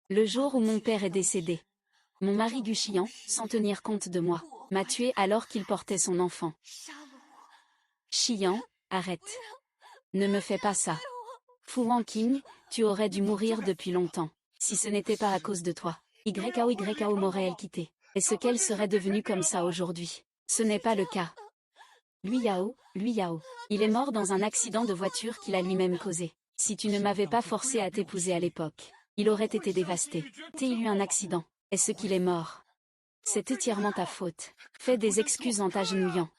Le jour où mon père est décédé, mon mari Gu Xian, sans tenir compte de moi, m'a tué alors qu'il portait son enfant. Xian, arrête. Ne me fais pas ça. Fu Wanqing, tu aurais dû mourir depuis longtemps, si ce n'était pas à cause de toi. YKO m'aurait-elle quitté. Est-ce qu'elle serait devenue comme ça aujourd'hui? Ce n'est pas le cas. Lui Yao, il est mort dans un accident de voiture qu'il a lui-même causé. Si tu ne m'avais pas forcé à t'épouser à l'époque, il aurait été dévasté. Il eu un accident. Est-ce qu'il est mort? C'est entièrement ta faute. Fais des excuses en t'agenouillant.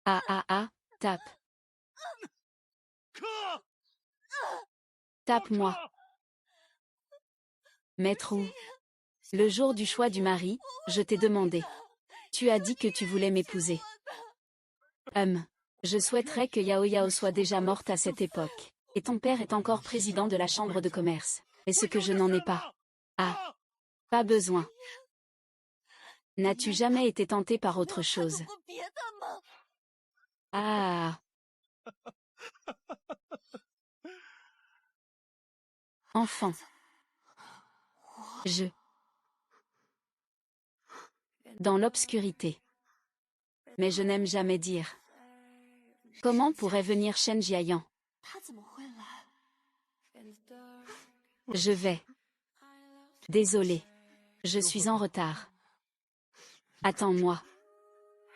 Tape. Tape-moi. Maître Wu. Le jour du choix du mari, je t'ai demandé. Tu as dit que tu voulais m'épouser. Je souhaiterais que Yao soit déjà morte à cette époque. Et ton père est encore président de la chambre de commerce. Est-ce que je n'en ai pas? Ah. Pas besoin. N'as-tu jamais été tenté par autre chose? Ah. Enfant. Dans l'obscurité. Mais je n'aime jamais dire. Comment pourrait venir Shen Jiayan? Je vais. Désolé. Je suis en retard. Attends-moi.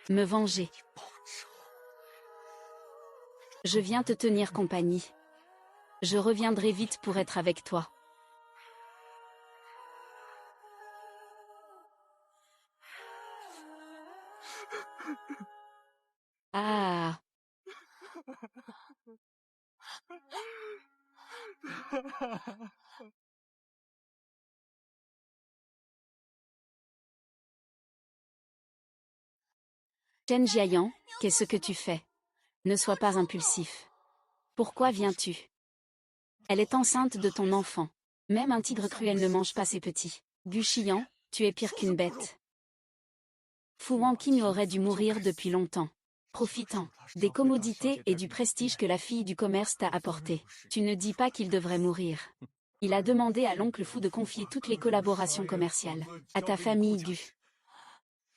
Me venger. Je viens te tenir compagnie. Je reviendrai vite pour être avec toi. Ah. Shen Jiayan, qu'est-ce que tu fais? Ne sois pas impulsif. Pourquoi viens-tu? Elle est enceinte de ton enfant. Même un tigre cruel ne mange pas ses petits. Gu Xian, tu es pire qu'une bête. Fu Wanqing aurait dû mourir depuis longtemps. Profitant des commodités et du prestige que la fille du commerce t'a apporté, tu ne dis pas qu'il devrait mourir. Il a demandé à l'oncle Fu de confier toutes les collaborations commerciales à ta famille Gu.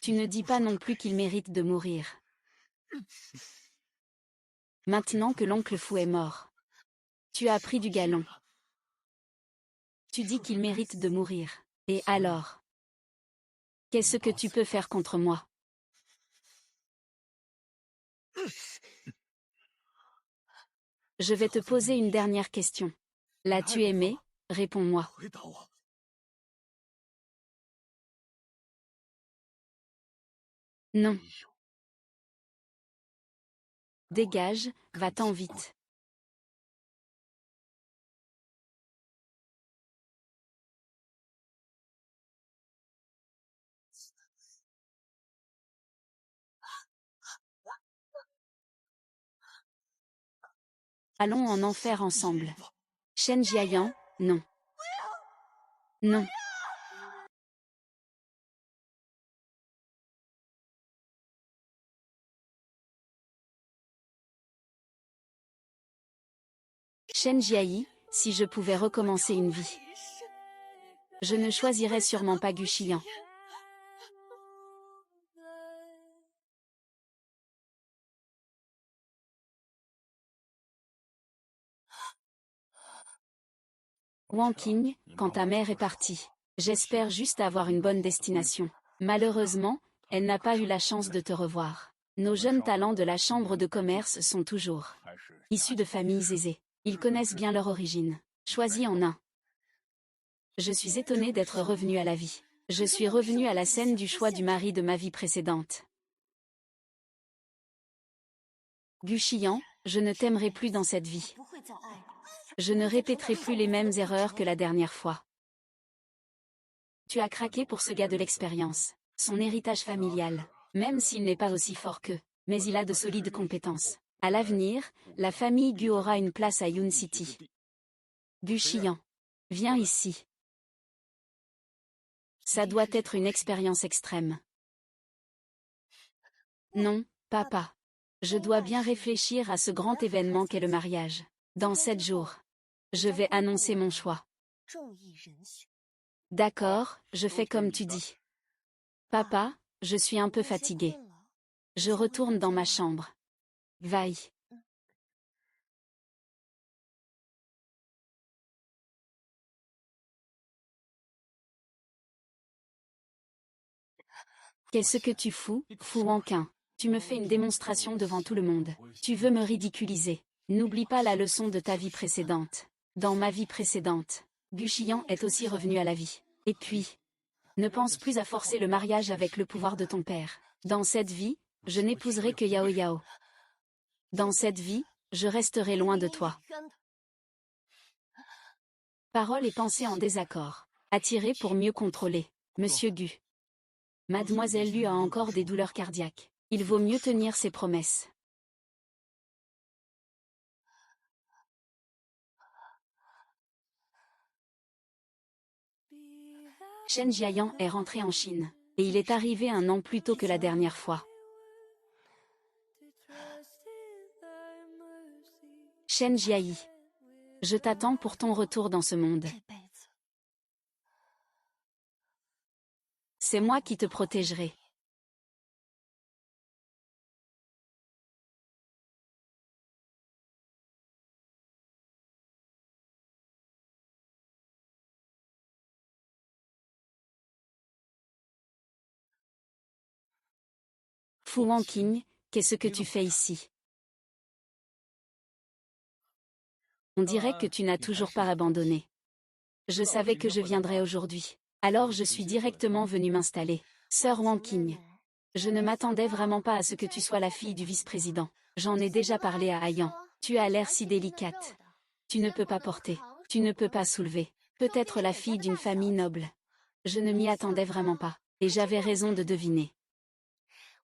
Tu ne dis pas non plus qu'il mérite de mourir. Maintenant que l'oncle Fu est mort, tu as pris du galon. Tu dis qu'il mérite de mourir. Et alors? Qu'est-ce que tu peux faire contre moi? Je vais te poser une dernière question. L'as-tu aimé? Réponds-moi. Non. Dégage, va-t'en vite. Allons en enfer ensemble. Shen Jiayan, non. Non. Shen Jiayi, si je pouvais recommencer une vie, je ne choisirais sûrement pas Gu Xian. Wanqing, quand ta mère est partie, j'espère juste avoir une bonne destination. Malheureusement, elle n'a pas eu la chance de te revoir. Nos jeunes talents de la chambre de commerce sont toujours issus de familles aisées. Ils connaissent bien leur origine. Choisis en un. Je suis étonnée d'être revenue à la vie. Je suis revenue à la scène du choix du mari de ma vie précédente. Gu Xian, je ne t'aimerai plus dans cette vie. Je ne répéterai plus les mêmes erreurs que la dernière fois. Tu as craqué pour ce gars de l'expérience. Son héritage familial, même s'il n'est pas aussi fort qu'eux, mais il a de solides compétences. À l'avenir, la famille Gu aura une place à Yun City. Gu Xian, viens ici. Ça doit être une expérience extrême. Non, papa. Je dois bien réfléchir à ce grand événement qu'est le mariage. Dans 7 jours, je vais annoncer mon choix. D'accord, je fais comme tu dis. Papa, je suis un peu fatiguée. Je retourne dans ma chambre. Vaille. Qu'est-ce que tu fous, fou Wanquin? Tu me fais une démonstration devant tout le monde. Tu veux me ridiculiser. N'oublie pas la leçon de ta vie précédente. Dans ma vie précédente, Guchiyan est aussi revenu à la vie. Et puis, ne pense plus à forcer le mariage avec le pouvoir de ton père. Dans cette vie, je n'épouserai que Yao Yao. Dans cette vie, je resterai loin de toi. Paroles et pensées en désaccord. Attiré pour mieux contrôler. Monsieur Gu. Mademoiselle Lu a encore des douleurs cardiaques. Il vaut mieux tenir ses promesses. Shen Jiayan est rentré en Chine, et il est arrivé un an plus tôt que la dernière fois. Shen Jiayi. Je t'attends pour ton retour dans ce monde. C'est moi qui te protégerai. Fu Wanqing, qu'est-ce que tu fais ici? On dirait que tu n'as toujours pas abandonné. Je savais que je viendrais aujourd'hui. Alors je suis directement venu m'installer. Sœur Wanqing. Je ne m'attendais vraiment pas à ce que tu sois la fille du vice-président. J'en ai déjà parlé à Ayan. Tu as l'air si délicate. Tu ne peux pas porter. Tu ne peux pas soulever. Peut-être la fille d'une famille noble. Je ne m'y attendais vraiment pas. Et j'avais raison de deviner.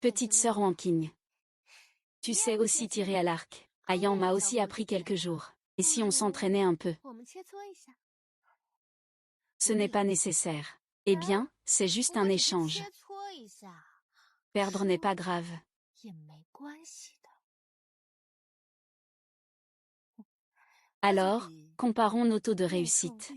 Petite sœur Wanqing. Tu sais aussi tirer à l'arc. Ayan m'a aussi appris quelques jours. Et si on s'entraînait un peu? Ce n'est pas nécessaire. Eh bien, c'est juste un échange. Perdre n'est pas grave. Alors, comparons nos taux de réussite.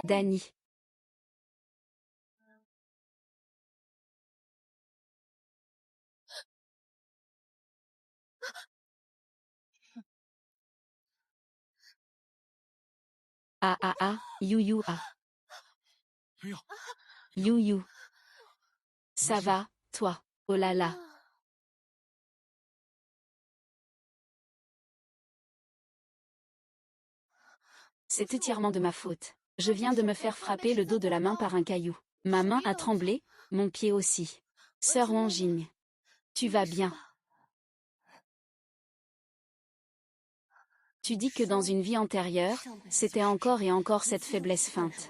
Dany. Ah ah ah, you you ah. You you. Ça va, toi? Oh là là. C'est entièrement de ma faute. Je viens de me faire frapper le dos de la main par un caillou. Ma main a tremblé, mon pied aussi. Sœur Wanjing. Tu vas bien? Tu dis que dans une vie antérieure, c'était encore et encore cette faiblesse feinte.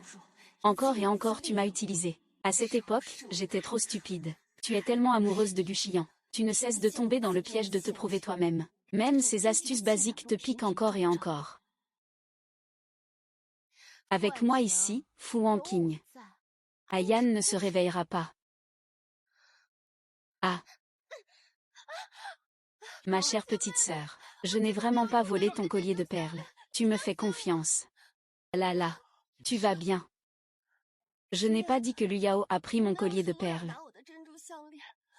Encore et encore tu m'as utilisé. À cette époque, j'étais trop stupide. Tu es tellement amoureuse de Guchiyan. Tu ne cesses de tomber dans le piège de te prouver toi-même. Même ces astuces basiques te piquent encore et encore. Avec moi ici, Fu Wanqing. Ayan ne se réveillera pas. Ah. Ma chère petite sœur, je n'ai vraiment pas volé ton collier de perles. Tu me fais confiance. Là là. Tu vas bien. Je n'ai pas dit que Liu Yao a pris mon collier de perles.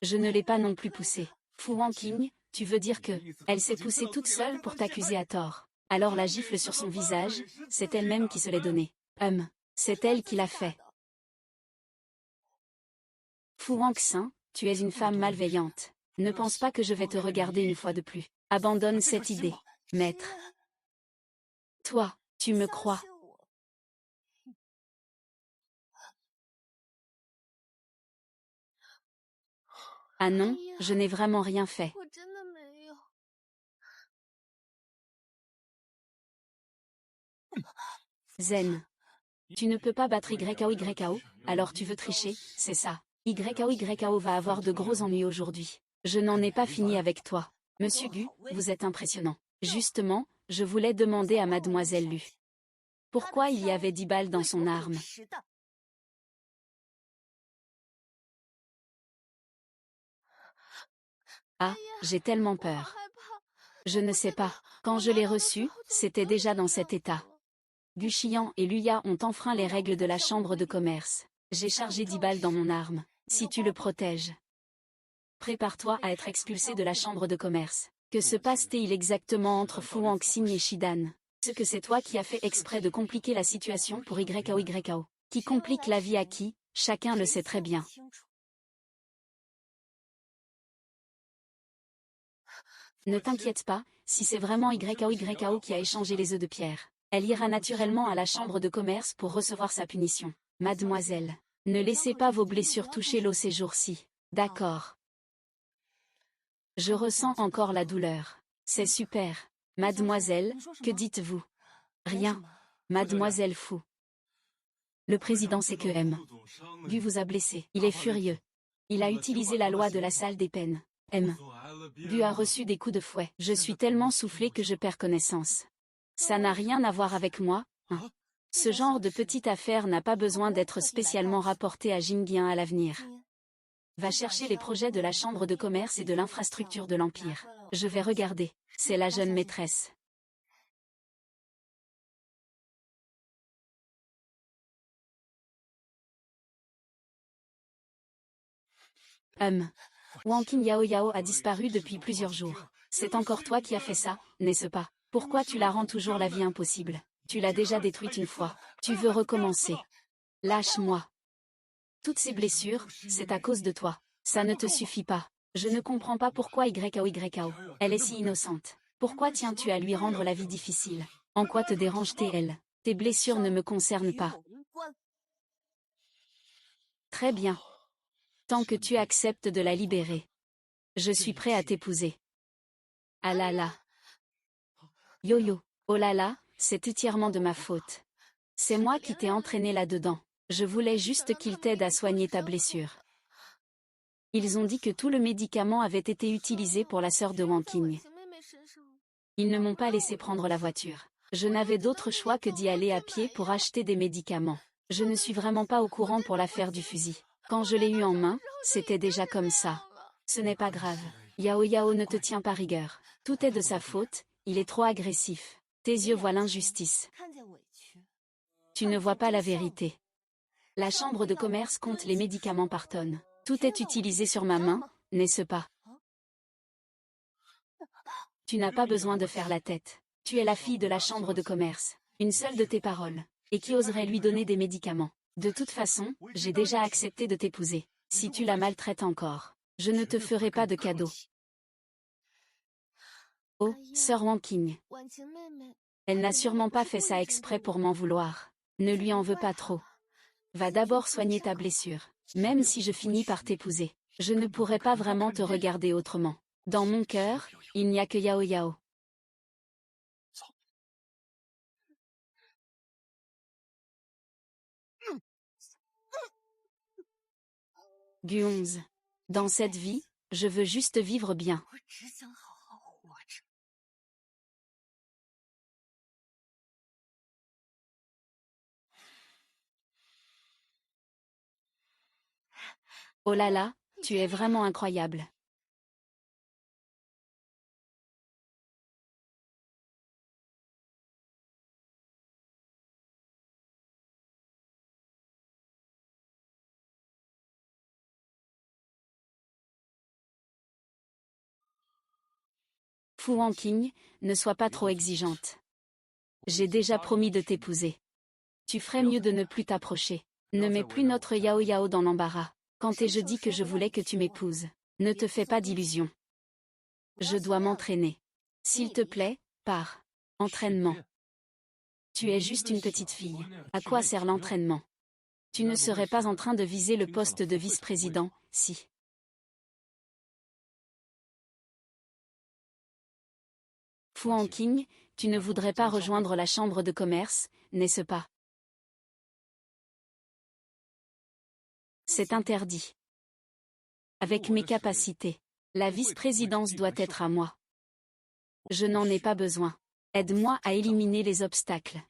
Je ne l'ai pas non plus poussé. Fu Wanqing, tu veux dire que elle s'est poussée toute seule pour t'accuser à tort. Alors la gifle sur son visage, c'est elle-même qui se l'est donnée. C'est elle qui l'a fait. Fu Wanxin, tu es une femme malveillante. Ne pense pas que je vais te regarder une fois de plus. Abandonne cette idée, maître. Toi, tu me crois. Ah non, je n'ai vraiment rien fait. Zen. Tu ne peux pas battre YAO, alors tu veux tricher, c'est ça. YAO va avoir de gros ennuis aujourd'hui. Je n'en ai pas fini avec toi. Monsieur Gu, vous êtes impressionnant. Justement, Je voulais demander à mademoiselle Lu. Pourquoi il y avait 10 balles dans son arme? Ah, j'ai tellement peur. Je ne sais pas. Quand je l'ai reçu, c'était déjà dans cet état. Guxian et Luya ont enfreint les règles de la chambre de commerce. J'ai chargé 10 balles dans mon arme. Si tu le protèges, prépare-toi à être expulsé de la chambre de commerce. Que se passe-t-il exactement entre Fu Hongxing et Shidan? Ce que c'est toi qui as fait exprès de compliquer la situation pour YKO. Qui complique la vie à qui? Chacun le sait très bien. Ne t'inquiète pas, si c'est vraiment YKO qui a échangé les œufs de pierre, elle ira naturellement à la chambre de commerce pour recevoir sa punition. Mademoiselle, ne laissez pas vos blessures toucher l'eau ces jours-ci. D'accord. Je ressens encore la douleur. C'est super. Mademoiselle, que dites-vous? Rien. Mademoiselle Fu. Le président sait que Gu vous a blessé. Il est furieux. Il a utilisé la loi de la salle des peines. Gu a reçu des coups de fouet. Je suis tellement soufflé que je perds connaissance. Ça n'a rien à voir avec moi, hein. Ce genre de petite affaire n'a pas besoin d'être spécialement rapporté à Jingyan à l'avenir. Va chercher les projets de la chambre de commerce et de l'infrastructure de l'Empire. Je vais regarder. C'est la jeune maîtresse. Wang Qing Yao a disparu depuis plusieurs jours. C'est encore toi qui as fait ça, n'est-ce pas? Pourquoi tu la rends toujours la vie impossible? Tu l'as déjà détruite une fois. Tu veux recommencer. Lâche-moi. Toutes ces blessures, c'est à cause de toi. Ça ne te suffit pas. Je ne comprends pas pourquoi YKO. Elle est si innocente. Pourquoi tiens-tu à lui rendre la vie difficile? En quoi te dérange-t-elle? Tes blessures ne me concernent pas. Très bien. Tant que tu acceptes de la libérer. Je suis prêt à t'épouser. Ah là là. Yo-yo. Oh là là, c'est entièrement de ma faute. C'est moi qui t'ai entraîné là-dedans. Je voulais juste qu'il t'aide à soigner ta blessure. Ils ont dit que tout le médicament avait été utilisé pour la sœur de Wang Qing. Ils ne m'ont pas laissé prendre la voiture. Je n'avais d'autre choix que d'y aller à pied pour acheter des médicaments. Je ne suis vraiment pas au courant pour l'affaire du fusil. Quand je l'ai eu en main, c'était déjà comme ça. Ce n'est pas grave. Yao ne te tient pas rigueur. Tout est de sa faute, il est trop agressif. Tes yeux voient l'injustice. Tu ne vois pas la vérité. La chambre de commerce compte les médicaments par tonnes. Tout est utilisé sur ma main, n'est-ce pas? Tu n'as pas besoin de faire la tête. Tu es la fille de la chambre de commerce. Une seule de tes paroles. Et qui oserait lui donner des médicaments? De toute façon, j'ai déjà accepté de t'épouser. Si tu la maltraites encore, je ne te ferai pas de cadeau. Oh, sœur Wang Qing. Elle n'a sûrement pas fait ça exprès pour m'en vouloir. Ne lui en veux pas trop. Va d'abord soigner ta blessure. Même si je finis par t'épouser, je ne pourrai pas vraiment te regarder autrement. Dans mon cœur, il n'y a que Yao. Gu 11. Dans cette vie, je veux juste vivre bien. Oh là là, tu es vraiment incroyable. Fu Hongqing, ne sois pas trop exigeante. J'ai déjà promis de t'épouser. Tu ferais mieux de ne plus t'approcher. Ne mets plus notre Yao dans l'embarras. Quand je dis que je voulais que tu m'épouses, ne te fais pas d'illusions. Je dois m'entraîner. S'il te plaît, pars. Entraînement. Tu es juste une petite fille. À quoi sert l'entraînement? Tu ne serais pas en train de viser le poste de vice-président, si. Fu Hongqing, tu ne voudrais pas rejoindre la chambre de commerce, n'est-ce pas? C'est interdit. Avec mes capacités, la vice-présidence doit être à moi. Je n'en ai pas besoin. Aide-moi à éliminer les obstacles.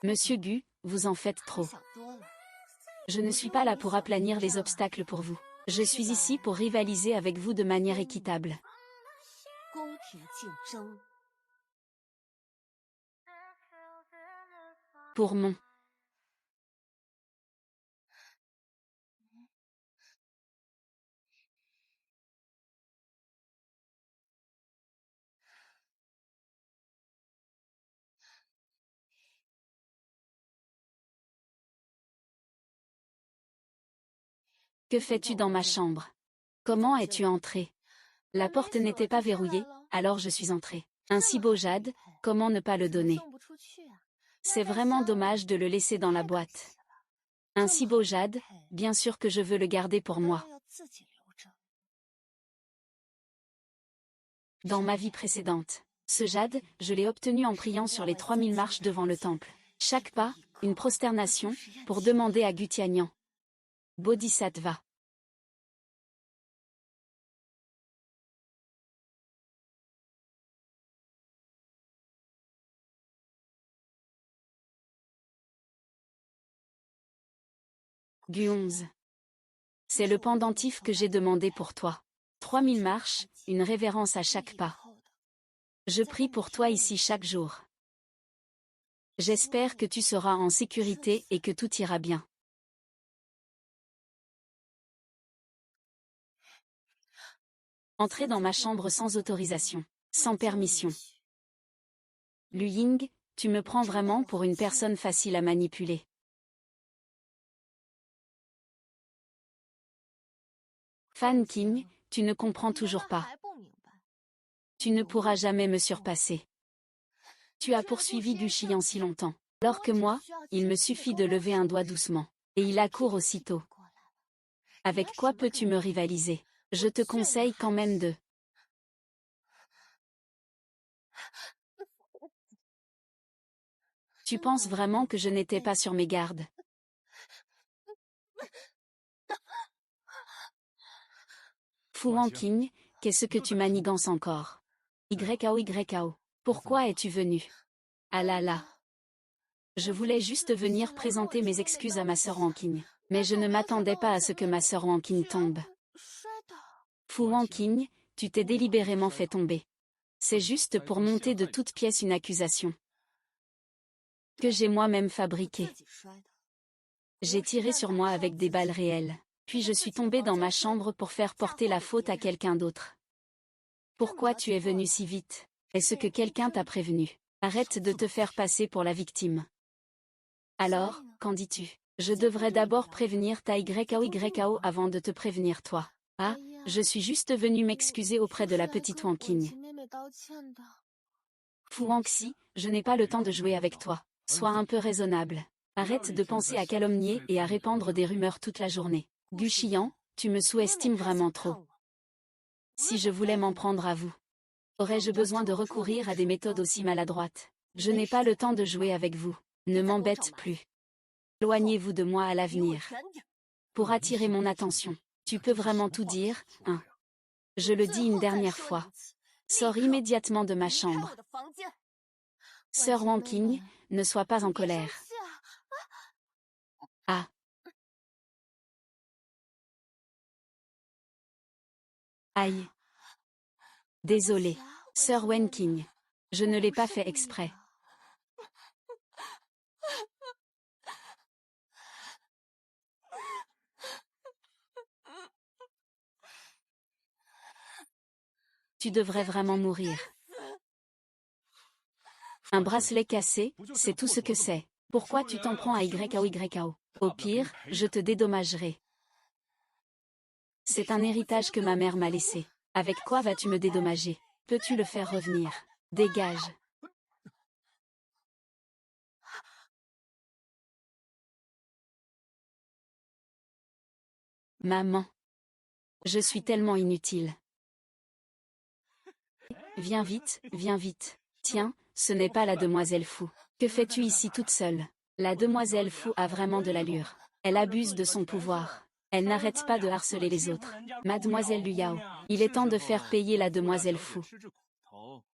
Monsieur Gu, vous en faites trop. Je ne suis pas là pour aplanir les obstacles pour vous. Je suis ici pour rivaliser avec vous de manière équitable. Pour mon... Que fais-tu dans ma chambre? Comment es-tu entré? La porte n'était pas verrouillée, alors je suis entré. Un si beau jade, comment ne pas le donner? C'est vraiment dommage de le laisser dans la boîte. Un si beau jade, bien sûr que je veux le garder pour moi. Dans ma vie précédente, ce jade, je l'ai obtenu en priant sur les 3000 marches devant le temple. Chaque pas, une prosternation, pour demander à Gutianyan. Bodhisattva. Gu 11. C'est le pendentif que j'ai demandé pour toi. 3000 marches, une révérence à chaque pas. Je prie pour toi ici chaque jour. J'espère que tu seras en sécurité et que tout ira bien. Entrez dans ma chambre sans autorisation, sans permission. Lu Ying, tu me prends vraiment pour une personne facile à manipuler. Fan King, tu ne comprends toujours pas. Tu ne pourras jamais me surpasser. Tu as poursuivi Gu Qian si longtemps. Alors que moi, il me suffit de lever un doigt doucement. Et il accourt aussitôt. Avec quoi peux-tu me rivaliser? Je te conseille quand même de... Tu penses vraiment que je n'étais pas sur mes gardes? Fu Wanqing, qu'est-ce que tu manigances encore? YAO. Pourquoi es-tu venu? Ah là là. Je voulais juste venir présenter mes excuses à ma sœur Wanqing. Mais je ne m'attendais pas à ce que ma sœur Wanqing tombe. Fu Wanqing, tu t'es délibérément fait tomber. C'est juste pour monter de toutes pièces une accusation. Que j'ai moi-même fabriquée. J'ai tiré sur moi avec des balles réelles. Puis je suis tombée dans ma chambre pour faire porter la faute à quelqu'un d'autre. Pourquoi tu es venu si vite? Est-ce que quelqu'un t'a prévenu? Arrête de te faire passer pour la victime. Alors, qu'en dis-tu? Je devrais d'abord prévenir ta YAO avant de te prévenir toi. Ah, je suis juste venu m'excuser auprès de la petite Wanqing. Fu Wanxi, je n'ai pas le temps de jouer avec toi. Sois un peu raisonnable. Arrête de penser à calomnier et à répandre des rumeurs toute la journée. Gu Qian, tu me sous-estimes vraiment trop. Si je voulais m'en prendre à vous, aurais-je besoin de recourir à des méthodes aussi maladroites? Je n'ai pas le temps de jouer avec vous. Ne m'embête plus. Éloignez-vous de moi à l'avenir. Pour attirer mon attention, tu peux vraiment tout dire, hein? Je le dis une dernière fois. Sors immédiatement de ma chambre. Sœur Wanqing, ne sois pas en colère. Ah. Aïe. Désolée. Sœur Wanqing. Je ne l'ai pas fait exprès. Tu devrais vraiment mourir. Un bracelet cassé, c'est tout ce que c'est. Pourquoi tu t'en prends à YAO? Au pire, je te dédommagerai. C'est un héritage que ma mère m'a laissé. Avec quoi vas-tu me dédommager? Peux-tu le faire revenir? Dégage. Maman. Je suis tellement inutile. Viens vite, viens vite. Tiens, ce n'est pas la demoiselle Fou. Que fais-tu ici toute seule? La demoiselle Fou a vraiment de l'allure. Elle abuse de son pouvoir. Elle n'arrête pas de harceler les autres. Mademoiselle Liu Yao, il est temps de faire payer la demoiselle Fou.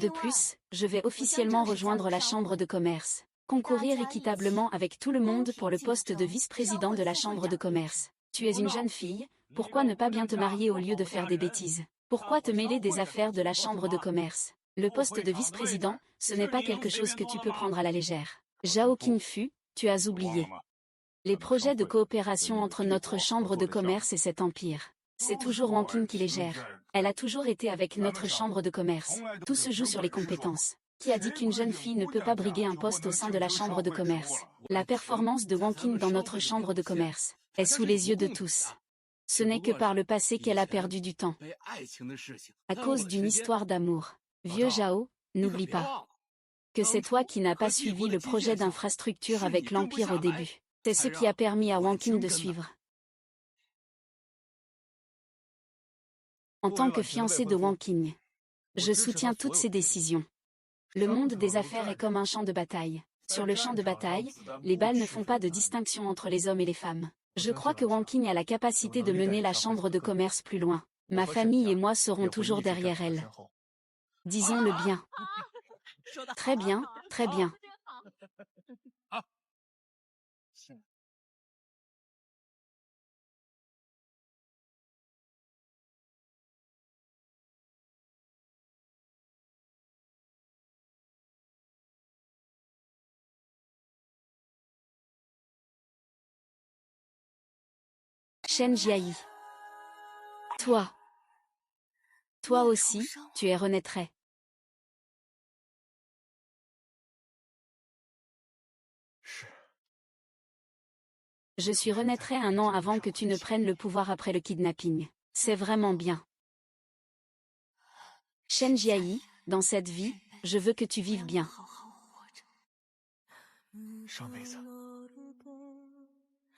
De plus, je vais officiellement rejoindre la chambre de commerce. Concourir équitablement avec tout le monde pour le poste de vice-président de la chambre de commerce. Tu es une jeune fille, pourquoi ne pas bien te marier au lieu de faire des bêtises? Pourquoi te mêler des affaires de la chambre de commerce? Le poste de vice-président, ce n'est pas quelque chose que tu peux prendre à la légère. Zhao Qingfu, tu as oublié les projets de coopération entre notre chambre de commerce et cet empire. C'est toujours Wang Qing qui les gère. Elle a toujours été avec notre chambre de commerce. Tout se joue sur les compétences. Qui a dit qu'une jeune fille ne peut pas briguer un poste au sein de la chambre de commerce? La performance de Wang Qing dans notre chambre de commerce est sous les yeux de tous. Ce n'est que par le passé qu'elle a perdu du temps. À cause d'une histoire d'amour. Vieux Zhao, n'oublie pas que c'est toi qui n'as pas suivi le projet d'infrastructure avec l'Empire au début. C'est ce qui a permis à Wang Qing de suivre. En tant que fiancé de Wang Qing, je soutiens toutes ses décisions. Le monde des affaires est comme un champ de bataille. Sur le champ de bataille, les balles ne font pas de distinction entre les hommes et les femmes. Je crois que Wang Qing a la capacité de mener la chambre de commerce plus loin. Ma famille et moi serons toujours derrière elle. Disons-le bien. Très bien, très bien. Shen Jiayi. Toi aussi, tu es renaîtrait. Je suis renaîtrait 1 an avant que tu ne prennes le pouvoir après le kidnapping. C'est vraiment bien. Shen Jiayi, dans cette vie, je veux que tu vives bien.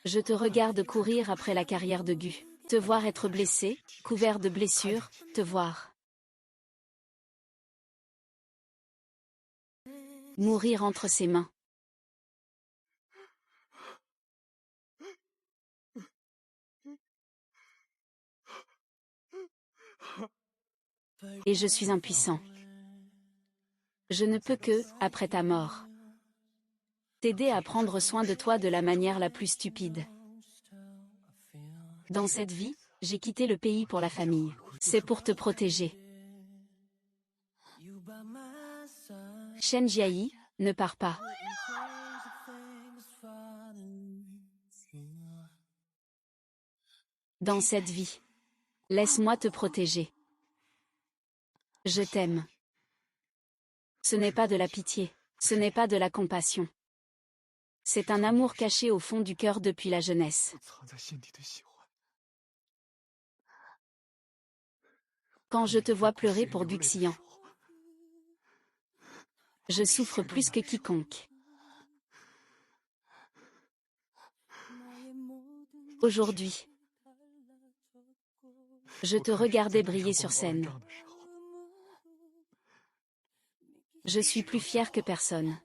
Je te regarde courir après la carrière de Gu. Te voir être blessé, couvert de blessures, te voir mourir entre ses mains. Et je suis impuissant. Je ne peux que, après ta mort, t'aider à prendre soin de toi de la manière la plus stupide. Dans cette vie, j'ai quitté le pays pour la famille. C'est pour te protéger. Shen Jiayi, ne pars pas. Dans cette vie, laisse-moi te protéger. Je t'aime. Ce n'est pas de la pitié, ce n'est pas de la compassion. C'est un amour caché au fond du cœur depuis la jeunesse. Quand je te vois pleurer pour Duxian, je souffre plus que quiconque. Aujourd'hui, je te regardais briller sur scène. Je suis plus fière que personne.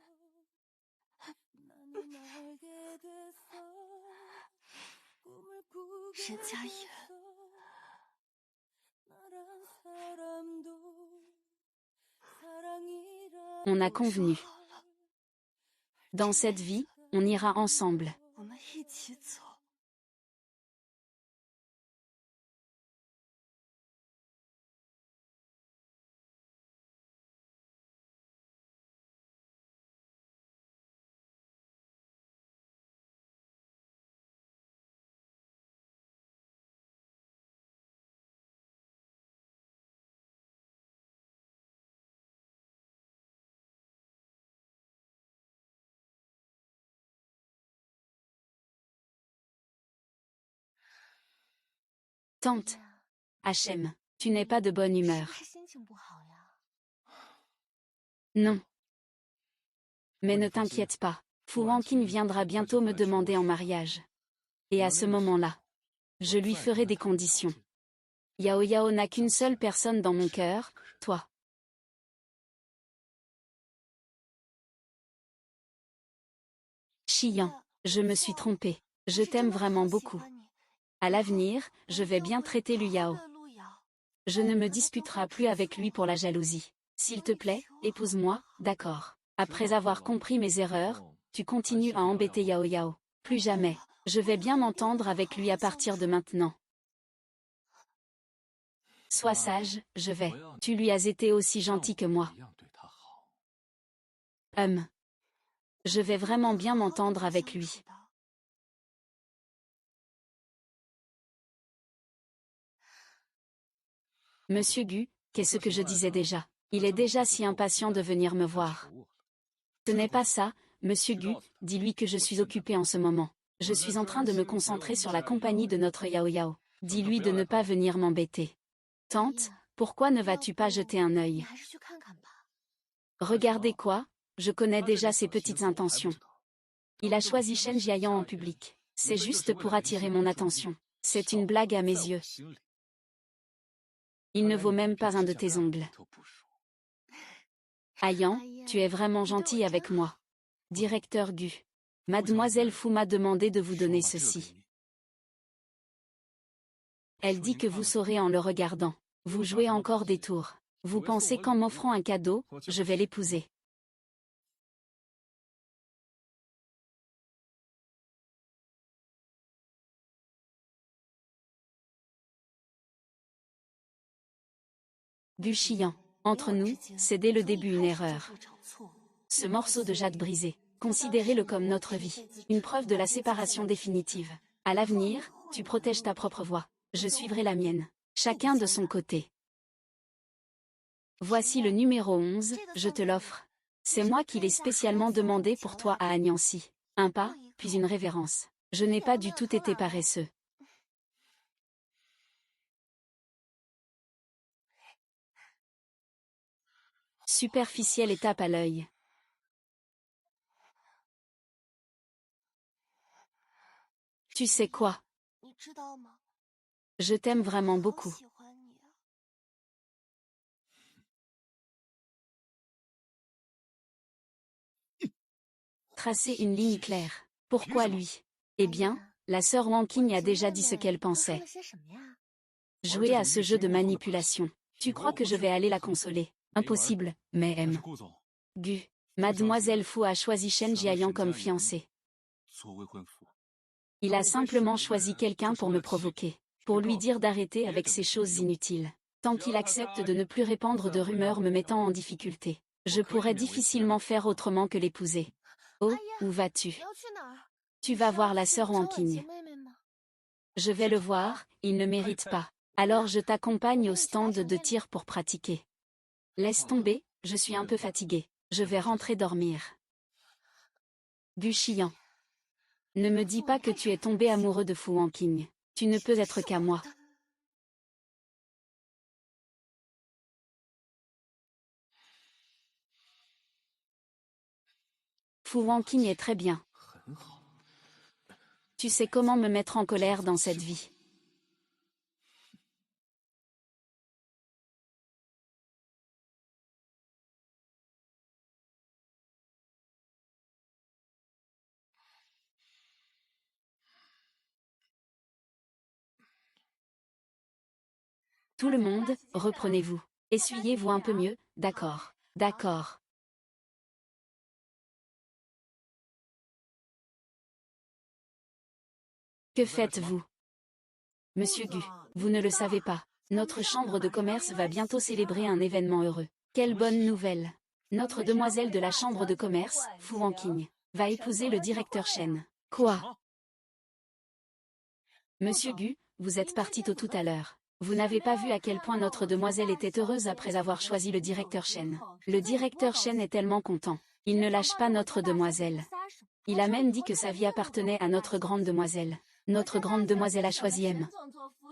On a convenu. Dans cette vie, on ira ensemble. Tante, Hachem, tu n'es pas de bonne humeur. Non. Mais ne t'inquiète pas, Fu Wanqing viendra bientôt me demander en mariage. Et à ce moment-là, je lui ferai des conditions. Yao Yao n'a qu'une seule personne dans mon cœur, toi. Xiyan, je me suis trompée. Je t'aime vraiment beaucoup. À l'avenir, je vais bien traiter Lu Yao. Je ne me disputerai plus avec lui pour la jalousie. S'il te plaît, épouse-moi, d'accord. Après avoir compris mes erreurs, tu continues à embêter Yao Yao. Plus jamais. Je vais bien m'entendre avec lui à partir de maintenant. Sois sage, je vais. Tu lui as été aussi gentil que moi. Je vais vraiment bien m'entendre avec lui. Monsieur Gu, qu'est-ce que je disais déjà? Il est déjà si impatient de venir me voir. Ce n'est pas ça, monsieur Gu, dis-lui que je suis occupé en ce moment. Je suis en train de me concentrer sur la compagnie de notre Yao Yao. Dis-lui de ne pas venir m'embêter. Tante, pourquoi ne vas-tu pas jeter un œil? Regardez quoi? Je connais déjà ses petites intentions. Il a choisi Shen Jiayan en public. C'est juste pour attirer mon attention. C'est une blague à mes yeux. Il ne vaut même pas un de tes ongles. Ayan, tu es vraiment gentil avec moi. Directeur Gu. Mademoiselle Fu m'a demandé de vous donner ceci. Elle dit que vous saurez en le regardant. Vous jouez encore des tours. Vous pensez qu'en m'offrant un cadeau, je vais l'épouser. Gu Xian. Entre nous, c'est dès le début une erreur. Ce morceau de jade brisé, considérez-le comme notre vie. Une preuve de la séparation définitive. À l'avenir, tu protèges ta propre voie. Je suivrai la mienne. Chacun de son côté. Voici le numéro 11, je te l'offre. C'est moi qui l'ai spécialement demandé pour toi à Agnancy. Un pas, puis une révérence. Je n'ai pas du tout été paresseux. Superficielle et tape à l'œil. Tu sais quoi? Je t'aime vraiment beaucoup. Tracer une ligne claire. Pourquoi lui? Eh bien, la sœur Wang Qing a déjà dit ce qu'elle pensait. Jouer à ce jeu de manipulation. Tu crois que je vais aller la consoler? Impossible, mais Gu. Mademoiselle Fu a choisi Shen Jiayan comme fiancé. Il a simplement choisi quelqu'un pour me provoquer. Pour lui dire d'arrêter avec ces choses inutiles. Tant qu'il accepte de ne plus répandre de rumeurs me mettant en difficulté. Je pourrais difficilement faire autrement que l'épouser. Oh, où vas-tu? Tu vas voir la sœur Wang Qing. Je vais le voir, il ne mérite pas. Alors je t'accompagne au stand de tir pour pratiquer. Laisse tomber, je suis un peu fatiguée. Je vais rentrer dormir. Gu Xian. Ne me dis pas que tu es tombé amoureux de Fu Wanqing. Tu ne peux être qu'à moi. Fu Wanqing est très bien. Tu sais comment me mettre en colère dans cette vie. Tout le monde, reprenez-vous. Essuyez-vous un peu mieux, d'accord. D'accord. Que faites-vous? Monsieur Gu, vous ne le savez pas. Notre chambre de commerce va bientôt célébrer un événement heureux. Quelle bonne nouvelle! Notre demoiselle de la chambre de commerce, Fu Wanqing, va épouser le directeur Shen. Quoi? Monsieur Gu, vous êtes parti tôt tout à l'heure. Vous n'avez pas vu à quel point notre demoiselle était heureuse après avoir choisi le directeur Shen. Le directeur Shen est tellement content. Il ne lâche pas notre demoiselle. Il a même dit que sa vie appartenait à notre grande demoiselle. Notre grande demoiselle a choisi M.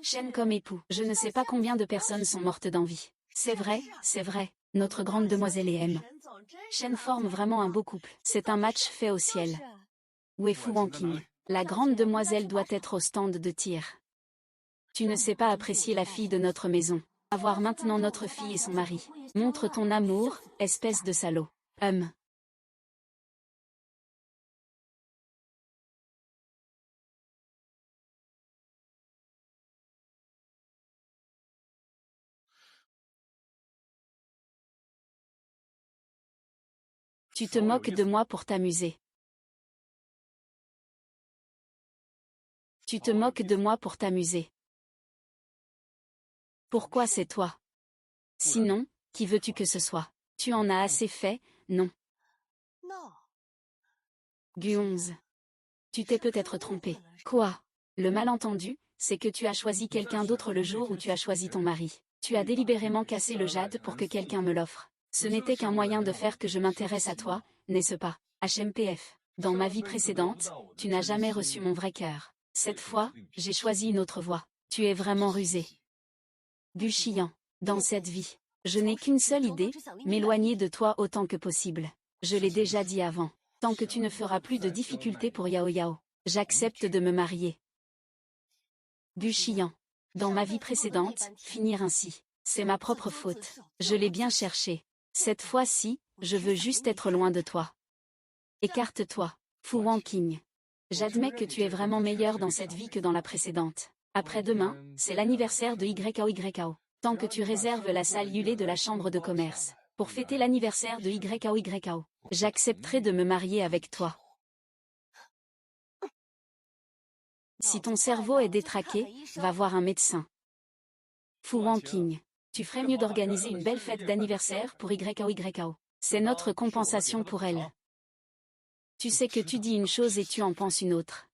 Shen comme époux. Je ne sais pas combien de personnes sont mortes d'envie. C'est vrai, notre grande demoiselle et M. Shen forment vraiment un beau couple. C'est un match fait au ciel. Où est Fu Wanqing? La grande demoiselle doit être au stand de tir. Tu ne sais pas apprécier la fille de notre maison. Avoir maintenant notre fille et son mari. Montre ton amour, espèce de salaud. Tu te moques de moi pour t'amuser. Tu te moques de moi pour t'amuser. Pourquoi c'est toi? Sinon, qui veux-tu que ce soit? Tu en as assez fait, non? Gu11. Tu t'es peut-être trompé. Quoi? Le malentendu, c'est que tu as choisi quelqu'un d'autre le jour où tu as choisi ton mari. Tu as délibérément cassé le jade pour que quelqu'un me l'offre. Ce n'était qu'un moyen de faire que je m'intéresse à toi, n'est-ce pas? HMPF. Dans ma vie précédente, tu n'as jamais reçu mon vrai cœur. Cette fois, j'ai choisi une autre voie. Tu es vraiment rusé. Buchiant. Dans cette vie, je n'ai qu'une seule idée, m'éloigner de toi autant que possible. Je l'ai déjà dit avant. Tant que tu ne feras plus de difficultés pour Yao Yao, j'accepte de me marier. Buchiant. Dans ma vie précédente, finir ainsi, c'est ma propre faute. Je l'ai bien cherché. Cette fois-ci, je veux juste être loin de toi. Écarte-toi, Fu Wanqing. J'admets que tu es vraiment meilleur dans cette vie que dans la précédente. Après-demain, c'est l'anniversaire de YKO. Tant que tu réserves la salle Yulé de la chambre de commerce, pour fêter l'anniversaire de YKO, j'accepterai de me marier avec toi. Si ton cerveau est détraqué, va voir un médecin. Fu Wanqing. Tu ferais mieux d'organiser une belle fête d'anniversaire pour YKO. C'est notre compensation pour elle. Tu sais que tu dis une chose et tu en penses une autre.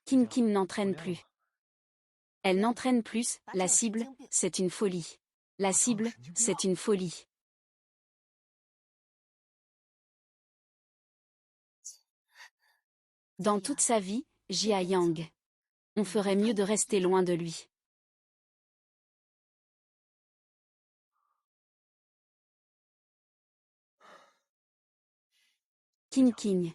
Kim n'entraîne plus. Elle n'entraîne plus, la cible, c'est une folie. La cible, c'est une folie. Dans toute sa vie, Jia Yang. On ferait mieux de rester loin de lui. King.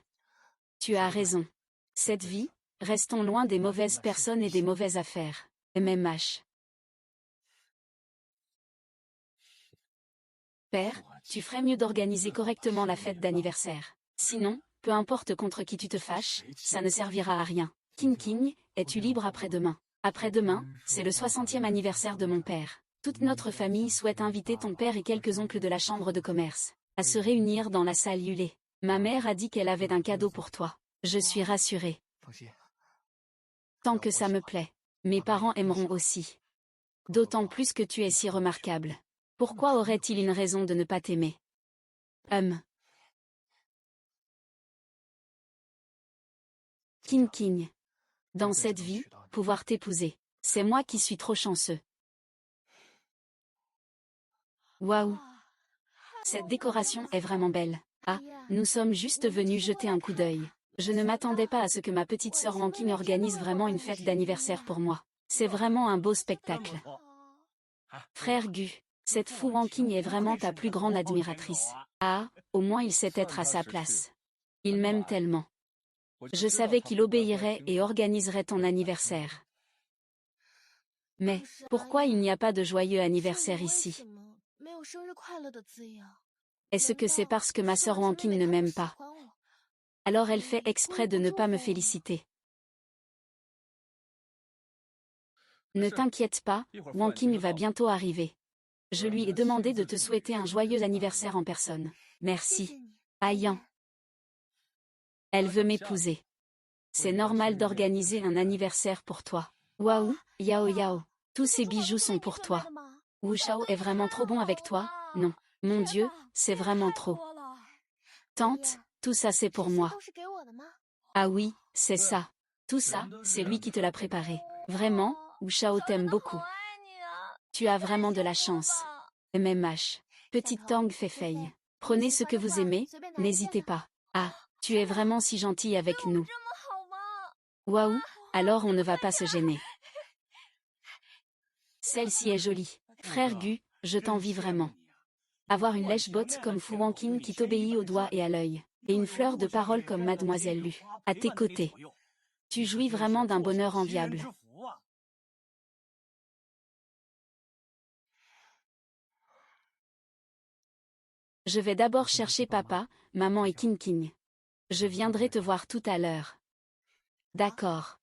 Tu as raison. Cette vie, restons loin des mauvaises personnes et des mauvaises affaires. MMH. Père, tu ferais mieux d'organiser correctement la fête d'anniversaire. Sinon, peu importe contre qui tu te fâches, ça ne servira à rien. King, es-tu libre après-demain? Après-demain, c'est le 60e anniversaire de mon père. Toute notre famille souhaite inviter ton père et quelques oncles de la chambre de commerce à se réunir dans la salle Yulé. Ma mère a dit qu'elle avait un cadeau pour toi. Je suis rassurée. Tant que ça me plaît. Mes parents aimeront aussi. D'autant plus que tu es si remarquable. Pourquoi aurait-il une raison de ne pas t'aimer? King. Dans cette vie, pouvoir t'épouser. C'est moi qui suis trop chanceux. Waouh! Cette décoration est vraiment belle. Ah, nous sommes juste venus jeter un coup d'œil. Je ne m'attendais pas à ce que ma petite sœur Wanqing organise vraiment une fête d'anniversaire pour moi. C'est vraiment un beau spectacle. Frère Gu, cette Fu Wanqing est vraiment ta plus grande admiratrice. Ah, au moins il sait être à sa place. Il m'aime tellement. Je savais qu'il obéirait et organiserait ton anniversaire. Mais, pourquoi il n'y a pas de joyeux anniversaire ici? Est-ce que c'est parce que ma sœur Wanqing ne m'aime pas? Alors elle fait exprès de ne pas me féliciter. Ne t'inquiète pas, Wanqing va bientôt arriver. Je lui ai demandé de te souhaiter un joyeux anniversaire en personne. Merci. Ayan. Elle veut m'épouser. C'est normal d'organiser un anniversaire pour toi. Waouh, Yao. Tous ces bijoux sont pour toi. Wu Shao est vraiment trop bon avec toi, non. Mon Dieu, c'est vraiment trop. Tante, tout ça c'est pour moi. Ah oui, c'est ça. Tout ça, c'est lui qui te l'a préparé. Vraiment, Wu Shao t'aime beaucoup. Tu as vraiment de la chance. MMH. Petite Tang Feifei. Prenez ce que vous aimez, n'hésitez pas. Ah, tu es vraiment si gentil avec nous. Waouh, alors on ne va pas se gêner. Celle-ci est jolie. Frère Gu, je t'envie vraiment. Avoir une lèche-botte comme Fu Wanqing qui t'obéit au doigt et à l'œil, et une fleur de parole comme Mademoiselle Lu, à tes côtés. Tu jouis vraiment d'un bonheur enviable. Je vais d'abord chercher papa, maman et King. Je viendrai te voir tout à l'heure. D'accord.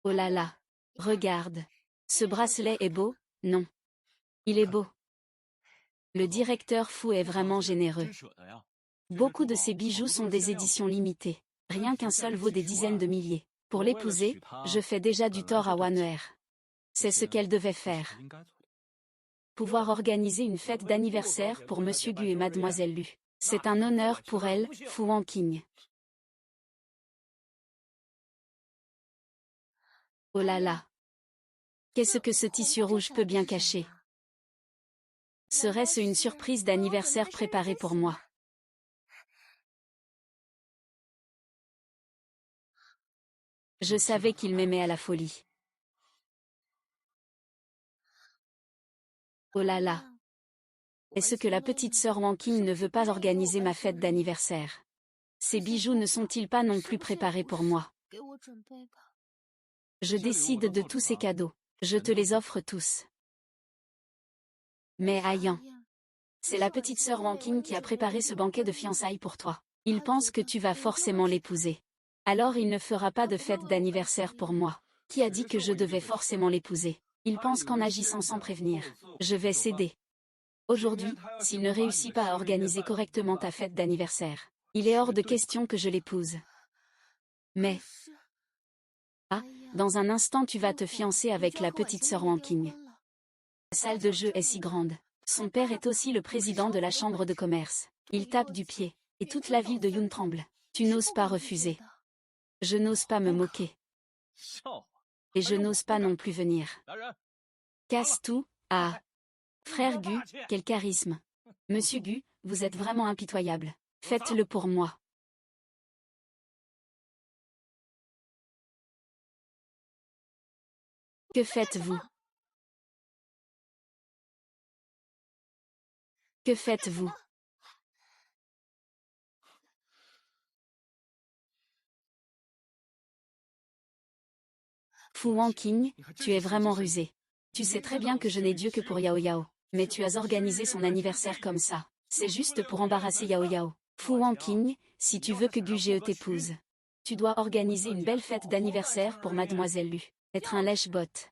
Oh là là. Regarde. Ce bracelet est beau, non? Il est beau. Le directeur Fu est vraiment généreux. Beaucoup de ces bijoux sont des éditions limitées. Rien qu'un seul vaut des dizaines de milliers. Pour l'épouser, je fais déjà du tort à Wanner. C'est ce qu'elle devait faire. Pouvoir organiser une fête d'anniversaire pour Monsieur Gu et Mademoiselle Lu. C'est un honneur pour elle, Fu Wanqing. Oh là là. Qu'est-ce que ce tissu rouge peut bien cacher? Serait-ce une surprise d'anniversaire préparée pour moi? Je savais qu'il m'aimait à la folie. Oh là là. Est-ce que la petite sœur Wanqing ne veut pas organiser ma fête d'anniversaire? Ces bijoux ne sont-ils pas non plus préparés pour moi? Je décide de tous ces cadeaux. Je te les offre tous. Mais Ayan, c'est la petite sœur Wanqing qui a préparé ce banquet de fiançailles pour toi. Il pense que tu vas forcément l'épouser. Alors il ne fera pas de fête d'anniversaire pour moi. Qui a dit que je devais forcément l'épouser? Il pense qu'en agissant sans prévenir, je vais céder. Aujourd'hui, s'il ne réussit pas à organiser correctement ta fête d'anniversaire, il est hors de question que je l'épouse. Mais... Ah, dans un instant tu vas te fiancer avec la petite sœur Wanqing. La salle de jeu est si grande. Son père est aussi le président de la chambre de commerce. Il tape du pied, et toute la ville de Yun tremble. Tu n'oses pas refuser. Je n'ose pas me moquer. Et je n'ose pas non plus venir. Casse tout, ah. Frère Gu, quel charisme. Monsieur Gu, vous êtes vraiment impitoyable. Faites-le pour moi. Que faites-vous? Que faites-vous? Fu Wanqing, tu es vraiment rusé. Tu sais très bien que je n'ai Dieu que pour Yao Yao. Mais tu as organisé son anniversaire comme ça. C'est juste pour embarrasser Yao Yao. Fu Wanqing, si tu veux que Gu Jie t'épouse, tu dois organiser une belle fête d'anniversaire pour Mademoiselle Lu. Être un lèche-bot.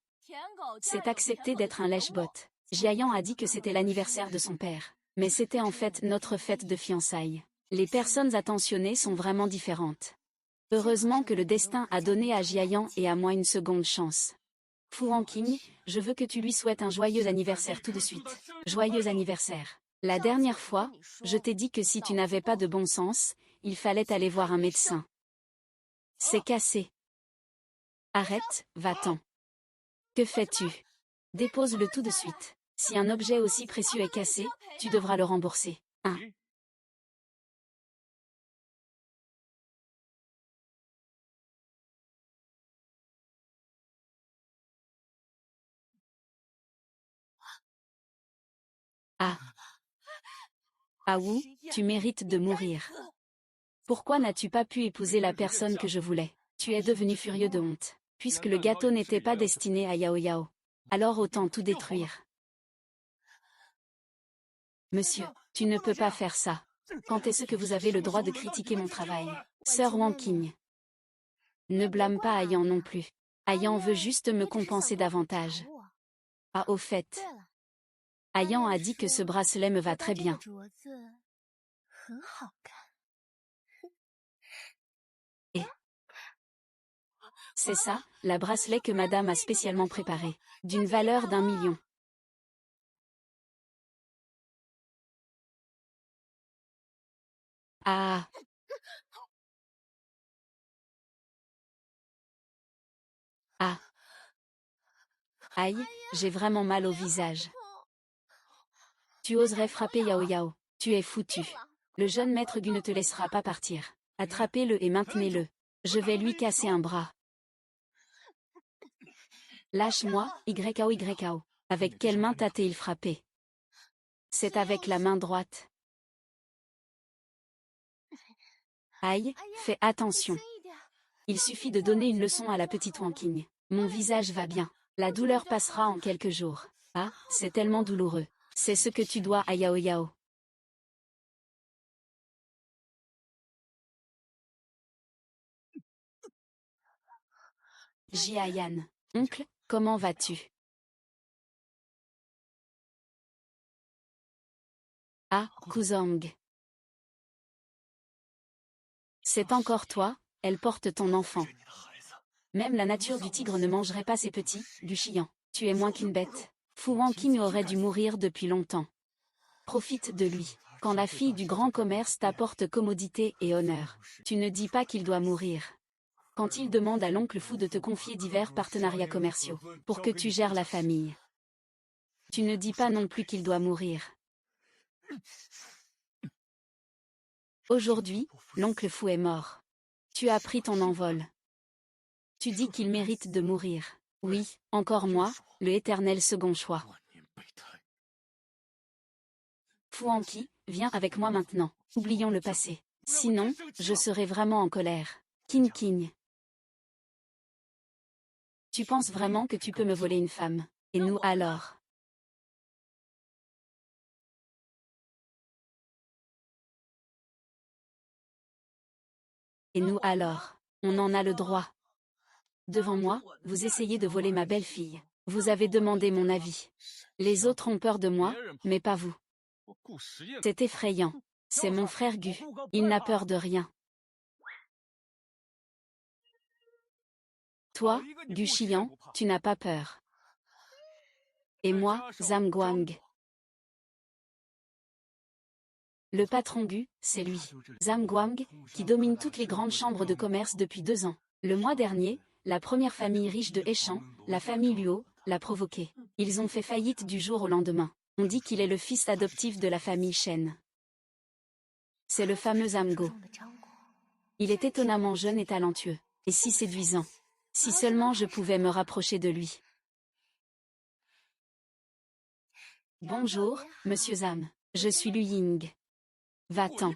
C'est accepter d'être un lèche-bot. Jiayan a dit que c'était l'anniversaire de son père. Mais c'était en fait notre fête de fiançailles. Les personnes attentionnées sont vraiment différentes. Heureusement que le destin a donné à Jiayan et à moi une seconde chance. Fu Wanqing, je veux que tu lui souhaites un joyeux anniversaire tout de suite. Joyeux anniversaire. La dernière fois, je t'ai dit que si tu n'avais pas de bon sens, il fallait aller voir un médecin. C'est cassé. Arrête, va-t'en. Que fais-tu? Dépose-le tout de suite. Si un objet aussi précieux est cassé, tu devras le rembourser. 1. Ah. Ah ou, tu mérites de mourir. Pourquoi n'as-tu pas pu épouser la personne que je voulais? Tu es devenu furieux de honte, puisque le gâteau n'était pas destiné à Yao Yao. Alors autant tout détruire. Monsieur, tu ne peux pas faire ça. Quand est-ce que vous avez le droit de critiquer mon travail? Sœur Wanqing. Ne blâme pas Ayan non plus. Ayan veut juste me compenser davantage. Ah au fait. Ayan a dit que ce bracelet me va très bien. Et c'est ça, la bracelet que madame a spécialement préparée, d'une valeur d'1 million. Ah. Ah. Aïe, j'ai vraiment mal au visage. Tu oserais frapper Yao Yao. Tu es foutu. Le jeune maître Gu ne te laissera pas partir. Attrapez-le et maintenez-le. Je vais lui casser un bras. Lâche-moi, YAO. Avec quelle main t'a-t-il frappé? C'est avec la main droite. Aïe, fais attention. Il suffit de donner une leçon à la petite Wanqing. Mon visage va bien. La douleur passera en quelques jours. Ah, c'est tellement douloureux. C'est ce que tu dois à Yao Yao. Jiayan. Oncle, comment vas-tu? Ah, Kuzang. C'est encore toi, elle porte ton enfant. Même la nature du tigre ne mangerait pas ses petits, du chiant. Tu es moins qu'une bête. Fu Wanqing aurait dû mourir depuis longtemps. Profite de lui. Quand la fille du grand commerce t'apporte commodité et honneur, tu ne dis pas qu'il doit mourir. Quand il demande à l'oncle fou de te confier divers partenariats commerciaux, pour que tu gères la famille, tu ne dis pas non plus qu'il doit mourir. Aujourd'hui, l'oncle fou est mort. Tu as pris ton envol. Tu dis qu'il mérite de mourir. Oui, encore moi, le éternel second choix. Fu Wanqi, viens avec moi maintenant. Oublions le passé. Sinon, je serai vraiment en colère. King King. Tu penses vraiment que tu peux me voler une femme? Et nous alors? Et nous alors? On en a le droit. Devant moi, vous essayez de voler ma belle-fille. Vous avez demandé mon avis. Les autres ont peur de moi, mais pas vous. C'est effrayant. C'est mon frère Gu. Il n'a peur de rien. Toi, Gu Xian, tu n'as pas peur. Et moi, Zhang Guang. Le patron Gu, c'est lui, Zhang Guang, qui domine toutes les grandes chambres de commerce depuis 2 ans. Le mois dernier, la première famille riche de Heishan, la famille Luo, l'a provoqué. Ils ont fait faillite du jour au lendemain. On dit qu'il est le fils adoptif de la famille Shen. C'est le fameux Zamgo. Il est étonnamment jeune et talentueux, et si séduisant. Si seulement je pouvais me rapprocher de lui. Bonjour, monsieur Zam. Je suis Lu Ying. Va-t'en.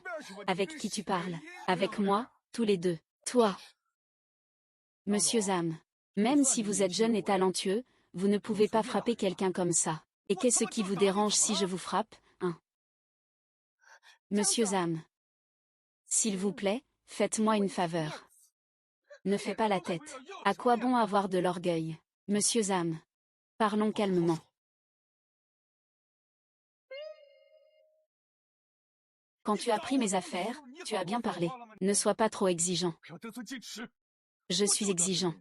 Avec qui tu parles? Avec moi, tous les deux. Toi. Monsieur Zam. Même si vous êtes jeune et talentueux, vous ne pouvez pas frapper quelqu'un comme ça. Et qu'est-ce qui vous dérange si je vous frappe, hein? Monsieur Zam. S'il vous plaît, faites-moi une faveur. Ne fais pas la tête. À quoi bon avoir de l'orgueil? Monsieur Zam. Parlons calmement. Quand tu as pris mes affaires, tu as bien parlé. Ne sois pas trop exigeant. Je suis exigeant.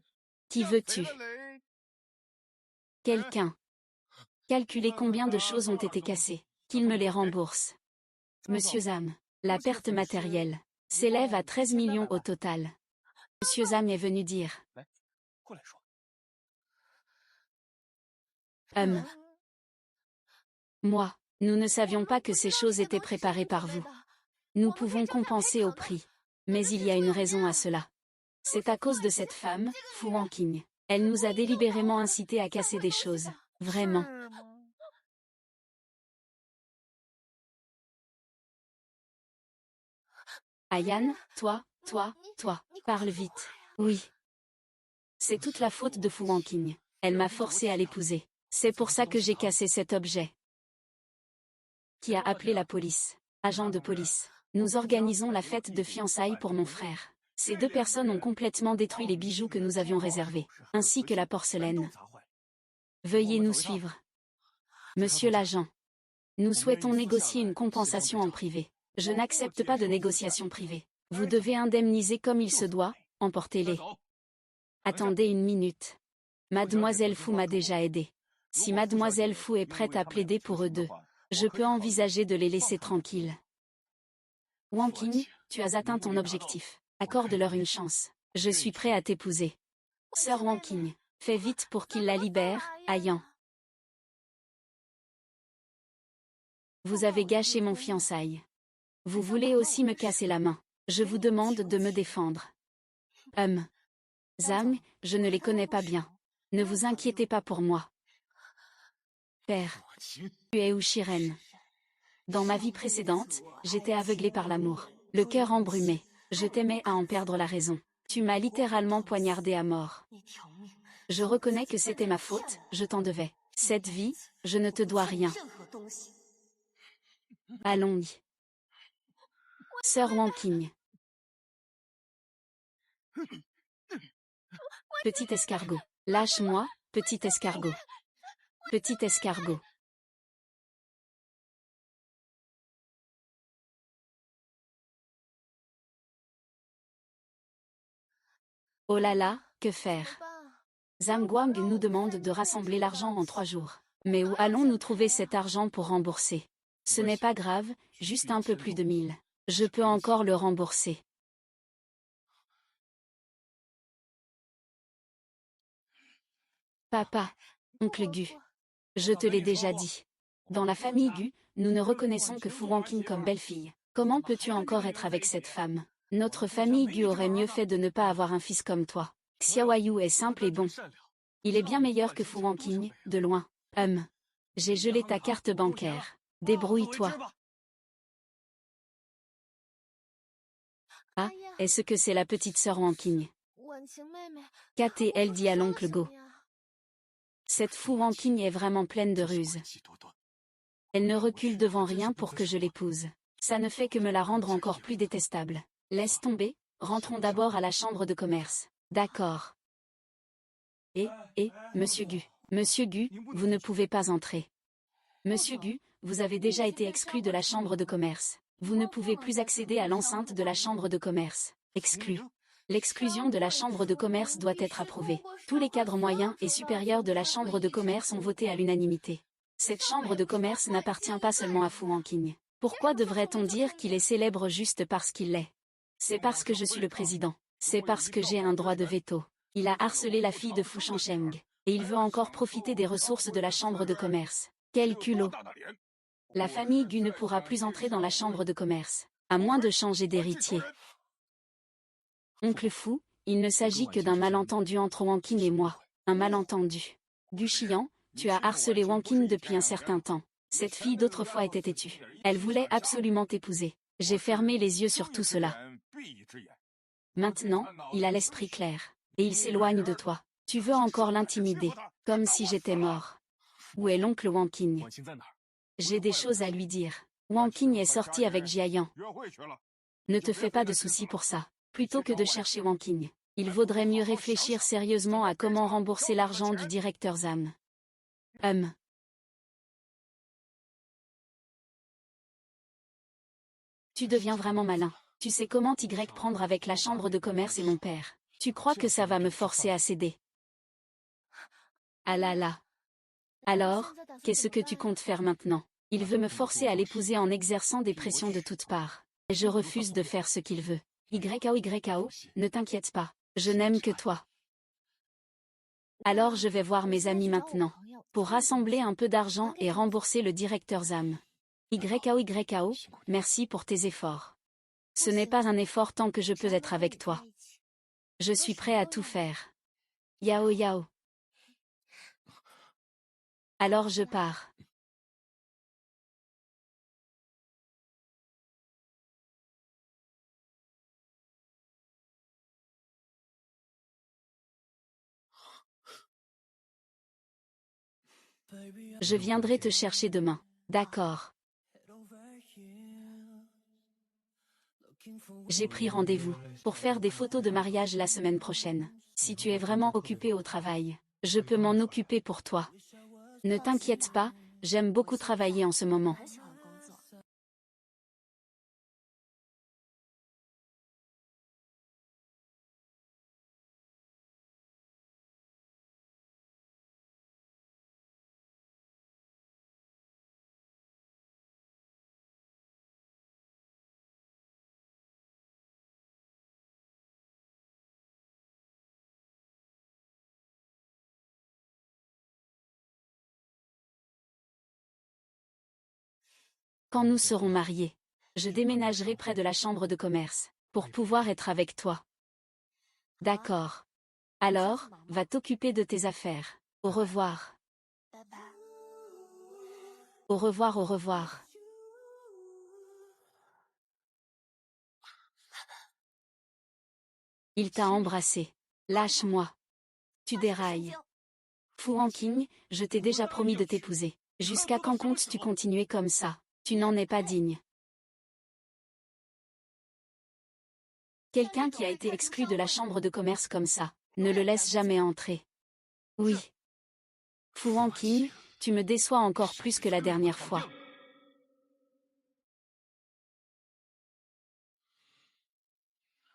Qui veux-tu? Quelqu'un. Calculez combien de choses ont été cassées. Qu'il me les rembourse. Monsieur Zam. La perte matérielle s'élève à 13 millions au total. Monsieur Zam est venu dire. Moi, nous ne savions pas que ces choses étaient préparées par vous. Nous pouvons compenser au prix. Mais il y a une raison à cela. C'est à cause de cette femme, Fu Wanqing. Elle nous a délibérément incités à casser des choses. Vraiment. Ayan, toi, parle vite. Oui. C'est toute la faute de Fu Wanqing. Elle m'a forcé à l'épouser. C'est pour ça que j'ai cassé cet objet. Qui a appelé la police? Agent de police. Nous organisons la fête de fiançailles pour mon frère. Ces 2 personnes ont complètement détruit les bijoux que nous avions réservés, ainsi que la porcelaine. Veuillez nous suivre. Monsieur l'agent. Nous souhaitons négocier une compensation en privé. Je n'accepte pas de négociation privée. Vous devez indemniser comme il se doit, emportez-les. Attendez une minute. Mademoiselle Fu m'a déjà aidé. Si Mademoiselle Fu est prête à plaider pour eux deux, je peux envisager de les laisser tranquilles. Wanqing, tu as atteint ton objectif. Accorde-leur une chance. Je suis prêt à t'épouser. Sœur Wanqing, fais vite pour qu'il la libère, Ayan. Vous avez gâché mon fiançailles. Vous voulez aussi me casser la main. Je vous demande de me défendre. Zhang, je ne les connais pas bien. Ne vous inquiétez pas pour moi. Père, tu es Ushiren. Dans ma vie précédente, j'étais aveuglé par l'amour, le cœur embrumé. Je t'aimais à en perdre la raison. Tu m'as littéralement poignardé à mort. Je reconnais que c'était ma faute, je t'en devais. Cette vie, je ne te dois rien. Allons-y. Sœur Wanqing. Petit escargot. Lâche-moi, petit escargot. Petit escargot. Oh là là, que faire? Zhang Guang nous demande de rassembler l'argent en 3 jours. Mais où allons-nous trouver cet argent pour rembourser? Ce n'est pas grave, juste un peu plus de 1000. Je peux encore le rembourser. Papa. Oncle Gu. Je te l'ai déjà dit. Dans la famille Gu, nous ne reconnaissons que Fu Wanqing comme belle-fille. Comment peux-tu encore être avec cette femme? Notre famille Gu aurait mieux fait de ne pas avoir un fils comme toi. Xiaoyu est simple et bon. Il est bien meilleur que Fu Wanqing, de loin. J'ai gelé ta carte bancaire. Débrouille-toi. Ah, est-ce que c'est la petite sœur Wanqing? Qu'a-t-elle dit à l'oncle Go? Cette Fu Wanqing est vraiment pleine de ruses. Elle ne recule devant rien pour que je l'épouse. Ça ne fait que me la rendre encore plus détestable. Laisse tomber, rentrons d'abord à la chambre de commerce. D'accord. Monsieur Gu. Monsieur Gu, vous ne pouvez pas entrer. Monsieur Gu, vous avez déjà été exclu de la chambre de commerce. Vous ne pouvez plus accéder à l'enceinte de la chambre de commerce. Exclu. L'exclusion de la chambre de commerce doit être approuvée. Tous les cadres moyens et supérieurs de la chambre de commerce ont voté à l'unanimité. Cette chambre de commerce n'appartient pas seulement à Fu Wanqing. Pourquoi devrait-on dire qu'il est célèbre juste parce qu'il l'est? C'est parce que je suis le président. C'est parce que j'ai un droit de veto. Il a harcelé la fille de Fu Shangsheng. Et il veut encore profiter des ressources de la chambre de commerce. Quel culot! La famille Gu ne pourra plus entrer dans la chambre de commerce, à moins de changer d'héritier. Oncle Fu, il ne s'agit que d'un malentendu entre Wanqing et moi. Un malentendu. Gu Xian, tu as harcelé Wanqing depuis un certain temps. Cette fille d'autrefois était têtue. Elle voulait absolument t'épouser. J'ai fermé les yeux sur tout cela. Maintenant, il a l'esprit clair. Et il s'éloigne de toi. Tu veux encore l'intimider, comme si j'étais mort. Où est l'oncle Wanqing? J'ai des choses à lui dire. Wanqing est sorti avec Jiayan. Ne te fais pas de soucis pour ça. Plutôt que de chercher Wanqing, il vaudrait mieux réfléchir sérieusement à comment rembourser l'argent du directeur Zam. Tu deviens vraiment malin. Tu sais comment t'y prendre avec la chambre de commerce et mon père. Tu crois que ça va me forcer à céder? Ah là là. Alors, qu'est-ce que tu comptes faire maintenant? Il veut me forcer à l'épouser en exerçant des pressions de toutes parts. Je refuse de faire ce qu'il veut. YKO, ne t'inquiète pas. Je n'aime que toi. Alors je vais voir mes amis maintenant. Pour rassembler un peu d'argent et rembourser le directeur Zam. YKO, merci pour tes efforts. Ce n'est pas un effort tant que je peux être avec toi. Je suis prêt à tout faire. Yao Yao. Alors je pars. Je viendrai te chercher demain. D'accord. J'ai pris rendez-vous pour faire des photos de mariage la semaine prochaine. Si tu es vraiment occupé au travail, je peux m'en occuper pour toi. Ne t'inquiète pas, j'aime beaucoup travailler en ce moment. Quand nous serons mariés, je déménagerai près de la chambre de commerce, pour pouvoir être avec toi. D'accord. Alors, va t'occuper de tes affaires. Au revoir. Au revoir, au revoir. Il t'a embrassé. Lâche-moi. Tu dérailles. Fu Wanqing, je t'ai déjà promis de t'épouser. Jusqu'à quand comptes-tu continuer comme ça? Tu n'en es pas digne. Quelqu'un qui a été exclu de la chambre de commerce comme ça, Ne le laisse jamais entrer. Oui. Fu Wanqing, tu me déçois encore plus que la dernière fois.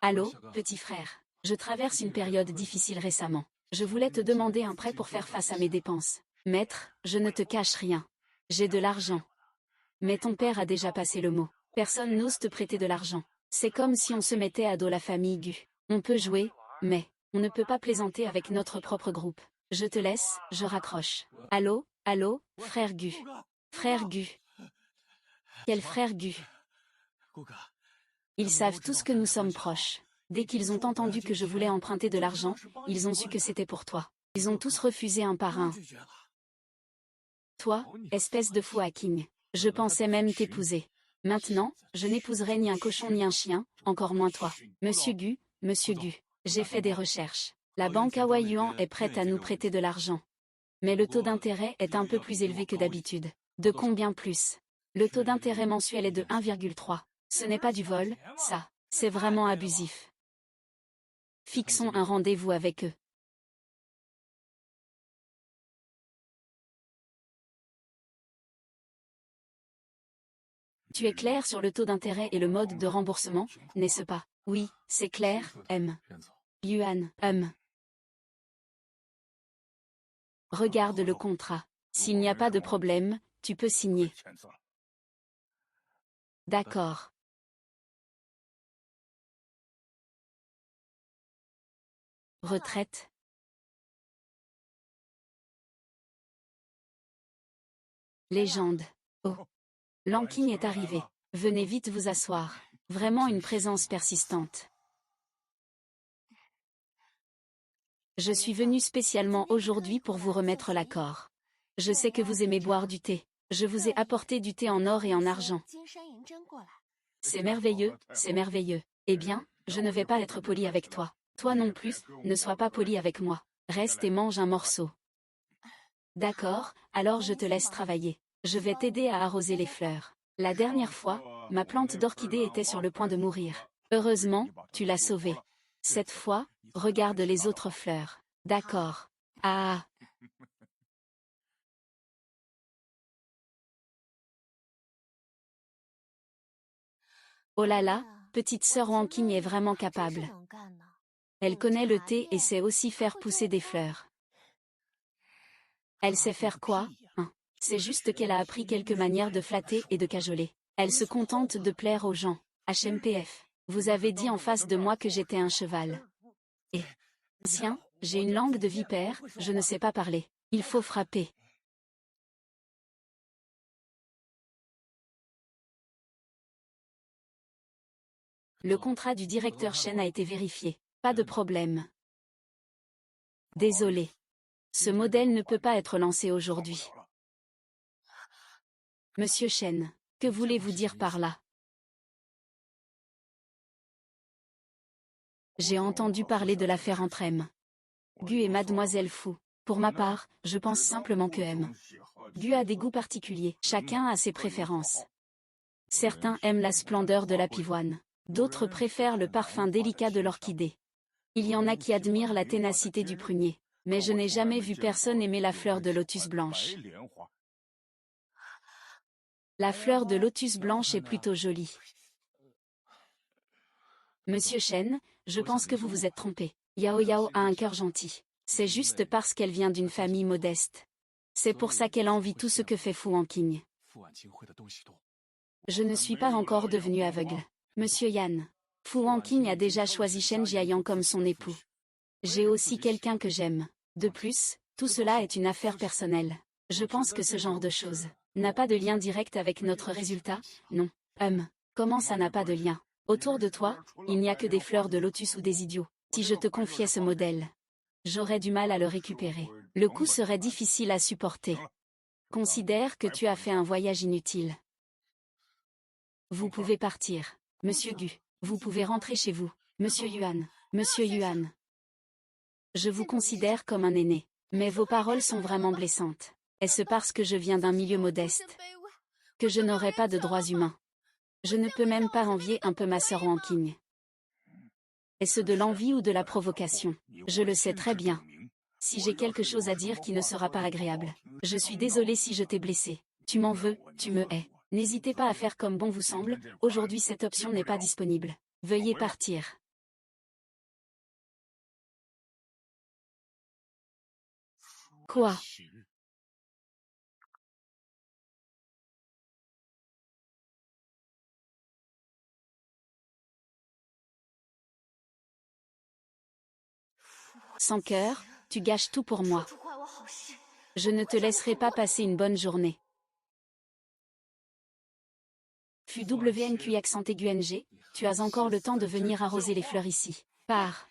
Allô, petit frère. Je traverse une période difficile récemment. Je voulais te demander un prêt pour faire face à mes dépenses. Maître, je ne te cache rien. J'ai de l'argent. Mais ton père a déjà passé le mot. Personne n'ose te prêter de l'argent. C'est comme si on se mettait à dos la famille Gu. On peut jouer, mais on ne peut pas plaisanter avec notre propre groupe. Je te laisse, je raccroche. Allô, allô, frère Gu. Frère Gu. Quel frère Gu? Ils savent tous que nous sommes proches. Dès qu'ils ont entendu que je voulais emprunter de l'argent, ils ont su que c'était pour toi. Ils ont tous refusé un par un. Toi, espèce de fou hacking. Je pensais même t'épouser. Maintenant, je n'épouserai ni un cochon ni un chien, encore moins toi. Monsieur Gu, j'ai fait des recherches. La banque Hawaii Yuan est prête à nous prêter de l'argent. Mais le taux d'intérêt est un peu plus élevé que d'habitude. De combien plus? Le taux d'intérêt mensuel est de 1,3. Ce n'est pas du vol, ça. C'est vraiment abusif. Fixons un rendez-vous avec eux. Tu es clair sur le taux d'intérêt et le mode de remboursement, n'est-ce pas? Oui, c'est clair, M. Yuan, Regarde le contrat. S'il n'y a pas de problème, tu peux signer. D'accord. Retraite. Légende. Oh. Lanking est arrivé. Venez vite vous asseoir. Vraiment une présence persistante. Je suis venu spécialement aujourd'hui pour vous remettre l'accord. Je sais que vous aimez boire du thé. Je vous ai apporté du thé en or et en argent. C'est merveilleux, c'est merveilleux. Eh bien, je ne vais pas être poli avec toi. Toi non plus, ne sois pas poli avec moi. Reste et mange un morceau. D'accord, alors je te laisse travailler. Je vais t'aider à arroser les fleurs. La dernière fois, ma plante d'orchidée était sur le point de mourir. Heureusement, tu l'as sauvée. Cette fois, regarde les autres fleurs. D'accord. Ah. Oh là là, petite sœur Wanqing est vraiment capable. Elle connaît le thé et sait aussi faire pousser des fleurs. Elle sait faire quoi, hein? C'est juste qu'elle a appris quelques manières de flatter et de cajoler. Elle se contente de plaire aux gens. HMPF. Vous avez dit en face de moi que j'étais un cheval. Et tiens, j'ai une langue de vipère, je ne sais pas parler. Il faut frapper. Le contrat du directeur Chen a été vérifié. Pas de problème. Désolé. Ce modèle ne peut pas être lancé aujourd'hui. Monsieur Chen, que voulez-vous dire par là? J'ai entendu parler de l'affaire entre M. Gu et Mademoiselle Fu. Pour ma part, je pense simplement que M. Gu a des goûts particuliers. Chacun a ses préférences. Certains aiment la splendeur de la pivoine. D'autres préfèrent le parfum délicat de l'orchidée. Il y en a qui admirent la ténacité du prunier. Mais je n'ai jamais vu personne aimer la fleur de lotus blanche. La fleur de lotus blanche est plutôt jolie. Monsieur Chen, je pense que vous vous êtes trompé. Yao Yao a un cœur gentil. C'est juste parce qu'elle vient d'une famille modeste. C'est pour ça qu'elle envie tout ce que fait Fu Wanqing. Je ne suis pas encore devenu aveugle. Monsieur Yan. Fu Wanqing a déjà choisi Shen Jiayang comme son époux. J'ai aussi quelqu'un que j'aime. De plus, tout cela est une affaire personnelle. Je pense que ce genre de choses n'a pas de lien direct avec notre résultat, non. Comment ça n'a pas de lien? Autour de toi, il n'y a que des fleurs de lotus ou des idiots. Si je te confiais ce modèle, j'aurais du mal à le récupérer. Le coût serait difficile à supporter. Considère que tu as fait un voyage inutile. Vous pouvez partir. Monsieur Gu, vous pouvez rentrer chez vous. Monsieur Yuan. Monsieur Yuan. Je vous considère comme un aîné. Mais vos paroles sont vraiment blessantes. Est-ce parce que je viens d'un milieu modeste que je n'aurai pas de droits humains? Je ne peux même pas envier un peu ma sœur Wanqing. Est-ce de l'envie ou de la provocation? Je le sais très bien. Si j'ai quelque chose à dire qui ne sera pas agréable. Je suis désolé si je t'ai blessé. Tu m'en veux, tu me hais. N'hésitez pas à faire comme bon vous semble, aujourd'hui cette option n'est pas disponible. Veuillez partir. Quoi? Sans cœur, tu gâches tout pour moi. Je ne te laisserai pas passer une bonne journée. Fut WNQ accent aigu NG, tu as encore le temps de venir arroser les fleurs ici. Pars.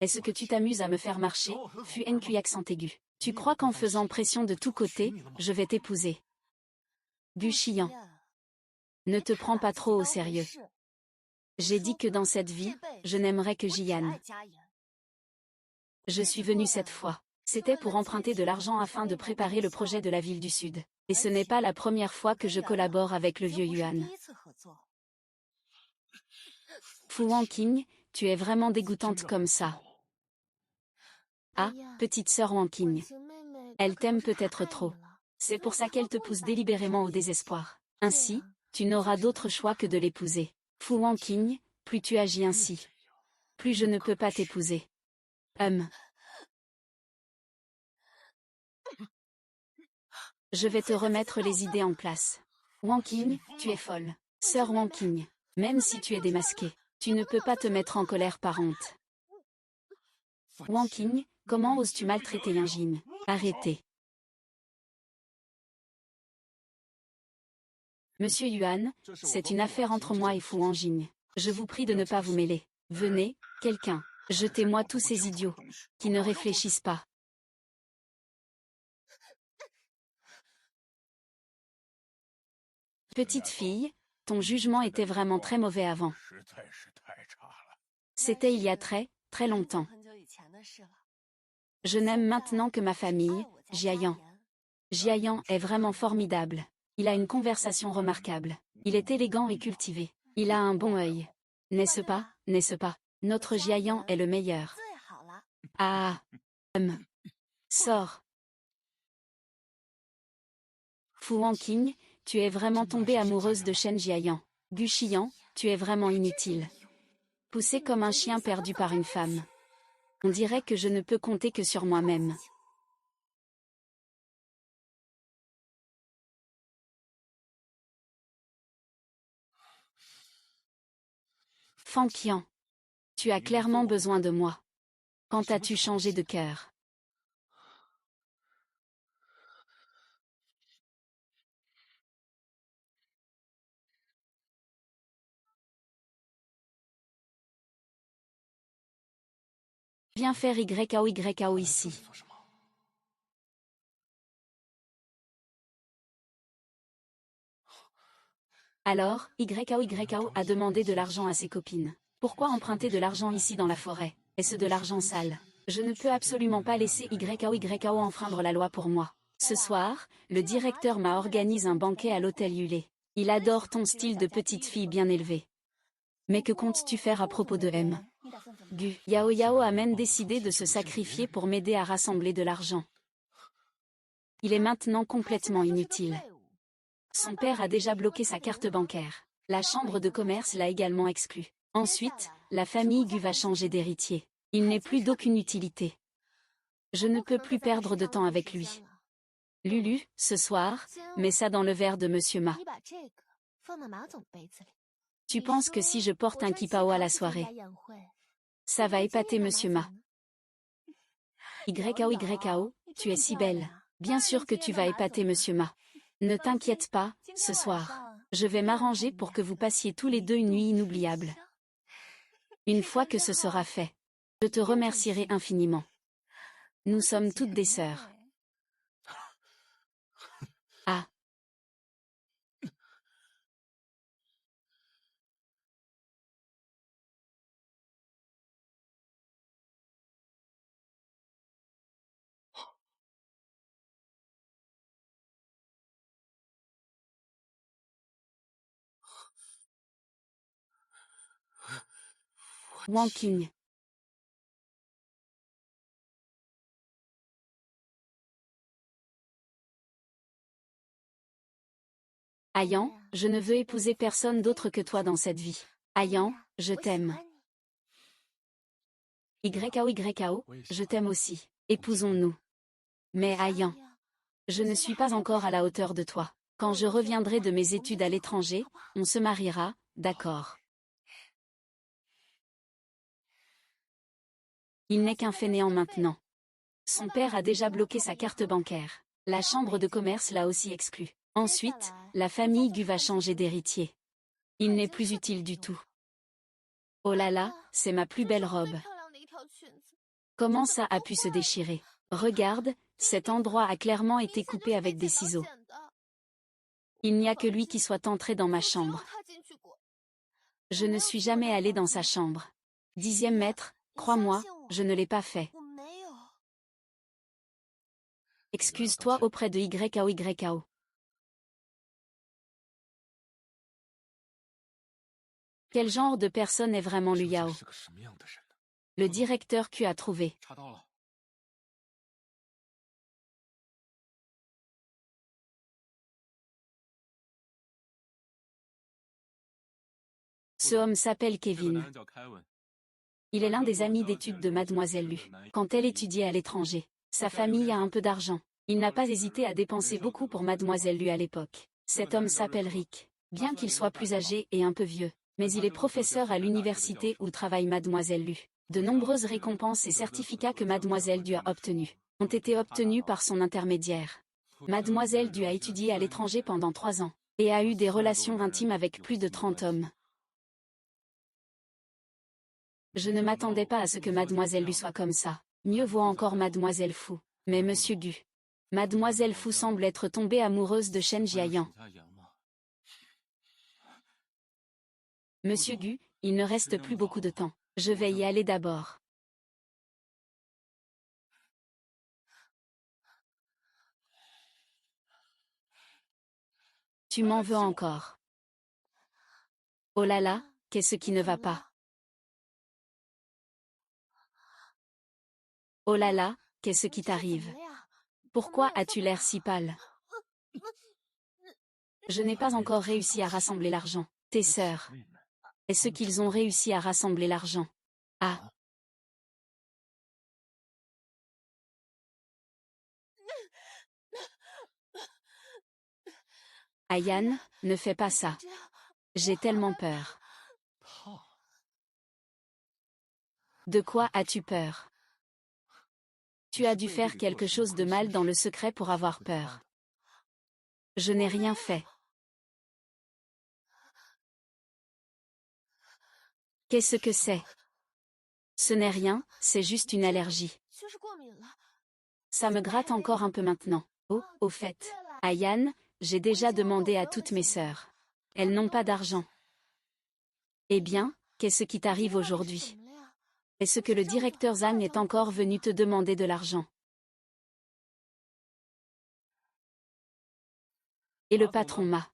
Est-ce que tu t'amuses à me faire marcher? Fut NQ accent aigu. Tu crois qu'en faisant pression de tous côtés, je vais t'épouser? Bu chiant. Ne te prends pas trop au sérieux. J'ai dit que dans cette vie, je n'aimerais que Jian. Je suis venu cette fois. C'était pour emprunter de l'argent afin de préparer le projet de la ville du Sud. Et ce n'est pas la première fois que je collabore avec le vieux Yuan. Fu Wanqing, tu es vraiment dégoûtante comme ça. Ah, petite sœur Wanqing. Elle t'aime peut-être trop. C'est pour ça qu'elle te pousse délibérément au désespoir. Ainsi, tu n'auras d'autre choix que de l'épouser. Fu Wanqing, plus tu agis ainsi, plus je ne peux pas t'épouser. Je vais te remettre les idées en place. Wanqing, tu es folle. Sœur Wanqing, même si tu es démasquée, tu ne peux pas te mettre en colère par honte. Wanqing, comment oses-tu maltraiter Yinjin? Arrêtez. Monsieur Yuan, c'est une affaire entre moi et Fu Wanjing. Je vous prie de ne pas vous mêler. Venez, quelqu'un. Jetez-moi tous ces idiots qui ne réfléchissent pas. Petite fille, ton jugement était vraiment très mauvais avant. C'était il y a très, très longtemps. Je n'aime maintenant que ma famille, Jiayan. Jiayan est vraiment formidable. Il a une conversation remarquable. Il est élégant et cultivé. Il a un bon œil. N'est-ce pas, n'est-ce pas? Notre Jiayan est le meilleur. Ah. Sors. Fu Wanqing, tu es vraiment tombée amoureuse de Shen Jiayan. Gu Xian, tu es vraiment inutile. Poussé comme un chien perdu par une femme. On dirait que je ne peux compter que sur moi-même. Fan Qian. Tu as clairement besoin de moi. Quand as-tu changé de cœur? Viens faire YAO ici. Alors, YAO a demandé de l'argent à ses copines. Pourquoi emprunter de l'argent ici dans la forêt? Est-ce de l'argent sale? Je ne peux absolument pas laisser YAO enfreindre la loi pour moi. Ce soir, le directeur m'a organisé un banquet à l'hôtel Yulé. Il adore ton style de petite fille bien élevée. Mais que comptes-tu faire à propos de M? Gu Yao a même décidé de se sacrifier pour m'aider à rassembler de l'argent. Il est maintenant complètement inutile. Son père a déjà bloqué sa carte bancaire. La chambre de commerce l'a également exclu. Ensuite, la famille Gu va changer d'héritier. Il n'est plus d'aucune utilité. Je ne peux plus perdre de temps avec lui. Lulu, ce soir, mets ça dans le verre de Monsieur Ma. Tu penses que si je porte un kipao à la soirée, ça va épater Monsieur Ma? YAO, tu es si belle. Bien sûr que tu vas épater Monsieur Ma. Ne t'inquiète pas, ce soir. Je vais m'arranger pour que vous passiez tous les deux une nuit inoubliable. Une fois que ce sera fait, je te remercierai infiniment. Nous sommes toutes des sœurs. Ah. Wang Qing. Ayan, je ne veux épouser personne d'autre que toi dans cette vie. Ayan, je t'aime. YKO, je t'aime aussi. Épousons-nous. Mais Ayan, je ne suis pas encore à la hauteur de toi. Quand je reviendrai de mes études à l'étranger, on se mariera, d'accord. Il n'est qu'un fainéant maintenant. Son père a déjà bloqué sa carte bancaire. La chambre de commerce l'a aussi exclu. Ensuite, la famille Gu va changer d'héritier. Il n'est plus utile du tout. Oh là là, c'est ma plus belle robe. Comment ça a pu se déchirer? Regarde, cet endroit a clairement été coupé avec des ciseaux. Il n'y a que lui qui soit entré dans ma chambre. Je ne suis jamais allé dans sa chambre. 10e maître, crois-moi, je ne l'ai pas fait. Excuse-toi auprès de YKO. Quel genre de personne est vraiment Liu Yao? Le directeur Q a trouvé. Ce homme s'appelle Kevin. Il est l'un des amis d'études de Mademoiselle Lu. Quand elle étudiait à l'étranger, sa famille a un peu d'argent. Il n'a pas hésité à dépenser beaucoup pour Mademoiselle Lu à l'époque. Cet homme s'appelle Rick. Bien qu'il soit plus âgé et un peu vieux, mais il est professeur à l'université où travaille Mademoiselle Lu. De nombreuses récompenses et certificats que Mademoiselle Du a obtenus ont été obtenus par son intermédiaire. Mademoiselle Du a étudié à l'étranger pendant 3 ans et a eu des relations intimes avec plus de 30 hommes. Je ne m'attendais pas à ce que Mademoiselle Lu soit comme ça. Mieux vaut encore Mademoiselle Fu. Mais Monsieur Gu. Mademoiselle Fu semble être tombée amoureuse de Shen Jiayan. Monsieur Gu, il ne reste plus beaucoup de temps. Je vais y aller d'abord. Tu m'en veux encore. Oh là là, qu'est-ce qui ne va pas? Oh là là, qu'est-ce qui t'arrive? Pourquoi as-tu l'air si pâle? Je n'ai pas encore réussi à rassembler l'argent. Tes sœurs. Est-ce qu'ils ont réussi à rassembler l'argent? Ah. Ayan, ne fais pas ça. J'ai tellement peur. De quoi as-tu peur? Tu as dû faire quelque chose de mal dans le secret pour avoir peur. Je n'ai rien fait. Qu'est-ce que c'est? Ce n'est rien, c'est juste une allergie. Ça me gratte encore un peu maintenant. Oh, au fait, Ayan, j'ai déjà demandé à toutes mes sœurs. Elles n'ont pas d'argent. Eh bien, qu'est-ce qui t'arrive aujourd'hui? Est-ce que le directeur Zhang est encore venu te demander de l'argent? Et le patron Ma?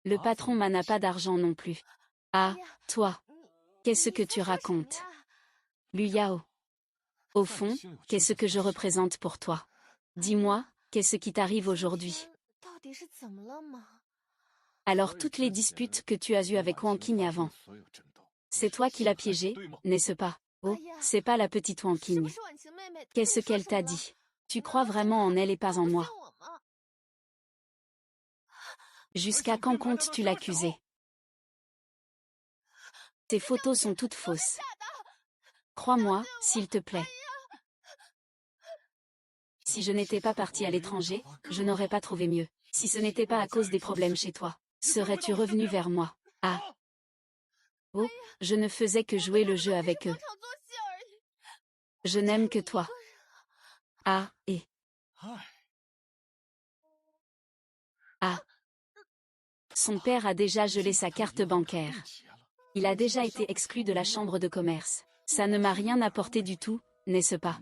Le patron Ma n'a pas d'argent non plus. Ah, toi. Qu'est-ce que tu racontes? Liu Yao. Au fond, qu'est-ce que je représente pour toi? Dis-moi, qu'est-ce qui t'arrive aujourd'hui? Alors toutes les disputes que tu as eues avec Wang Qing avant. C'est toi qui l'as piégée, n'est-ce pas? Oh, c'est pas la petite Wang Qing. Qu'est-ce qu'elle t'a dit? Tu crois vraiment en elle et pas en moi? Jusqu'à quand comptes-tu l'accuser? Tes photos sont toutes fausses. Crois-moi, s'il te plaît. Si je n'étais pas partie à l'étranger, je n'aurais pas trouvé mieux. Si ce n'était pas à cause des problèmes chez toi, serais-tu revenu vers moi? Ah. Oh, je ne faisais que jouer le jeu avec eux. Je n'aime que toi. Ah, et... Ah. Son père a déjà gelé sa carte bancaire. Il a déjà été exclu de la chambre de commerce. Ça ne m'a rien apporté du tout, n'est-ce pas?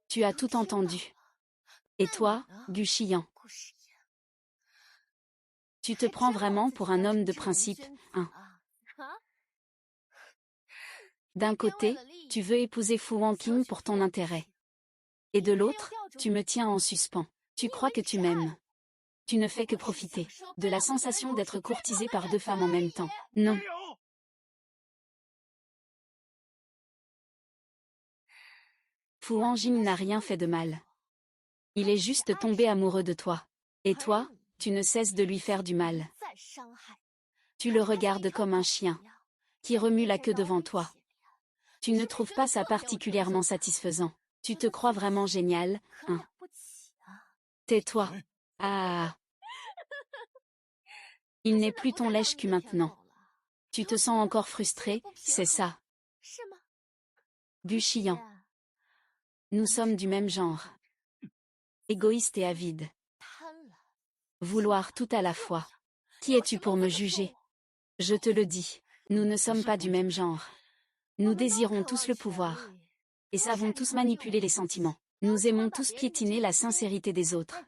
Tu as tout entendu. Et toi, Gu Xiyan? Tu te prends vraiment pour un homme de principe, hein? D'un côté, tu veux épouser Fu Wanqing pour ton intérêt. Et de l'autre, tu me tiens en suspens. Tu crois que tu m'aimes. Tu ne fais que profiter de la sensation d'être courtisé par deux femmes en même temps. Non. Fu Wanqing n'a rien fait de mal. Il est juste tombé amoureux de toi. Et toi, tu ne cesses de lui faire du mal. Tu le regardes comme un chien qui remue la queue devant toi. Tu ne trouves pas ça particulièrement satisfaisant. Tu te crois vraiment génial, hein? Tais-toi. Ah. Il n'est plus ton lèche-cul maintenant. Tu te sens encore frustré, c'est ça? Gu Xiyan. Nous sommes du même genre. Égoïste et avide. Vouloir tout à la fois. Qui es-tu pour me juger? Je te le dis, nous ne sommes pas du même genre. Nous désirons tous le pouvoir. Et savons tous manipuler les sentiments. Nous aimons tous piétiner la sincérité des autres.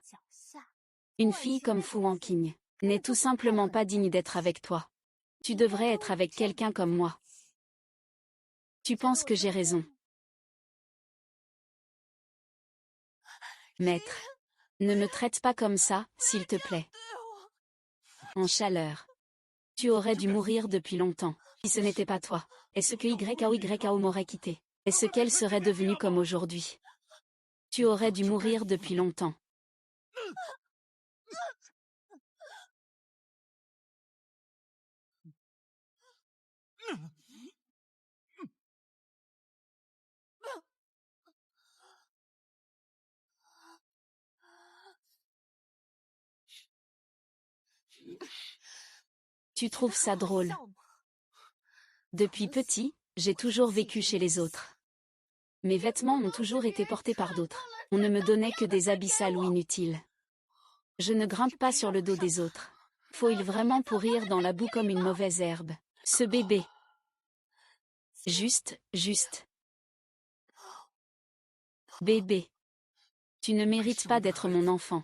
Une fille comme Fu Wanqing n'est tout simplement pas digne d'être avec toi. Tu devrais être avec quelqu'un comme moi. Tu penses que j'ai raison. Maître, ne me traite pas comme ça, s'il te plaît. En chaleur. Tu aurais dû mourir depuis longtemps, si ce n'était pas toi. Est-ce que YAO m'aurait quitté? Est-ce qu'elle serait devenue comme aujourd'hui? Tu aurais dû mourir depuis longtemps. Tu trouves ça drôle? Depuis petit, j'ai toujours vécu chez les autres. Mes vêtements ont toujours été portés par d'autres. On ne me donnait que des habits sales ou inutiles. Je ne grimpe pas sur le dos des autres. Faut-il vraiment pourrir dans la boue comme une mauvaise herbe? Ce bébé. Juste. Bébé. Tu ne mérites pas d'être mon enfant.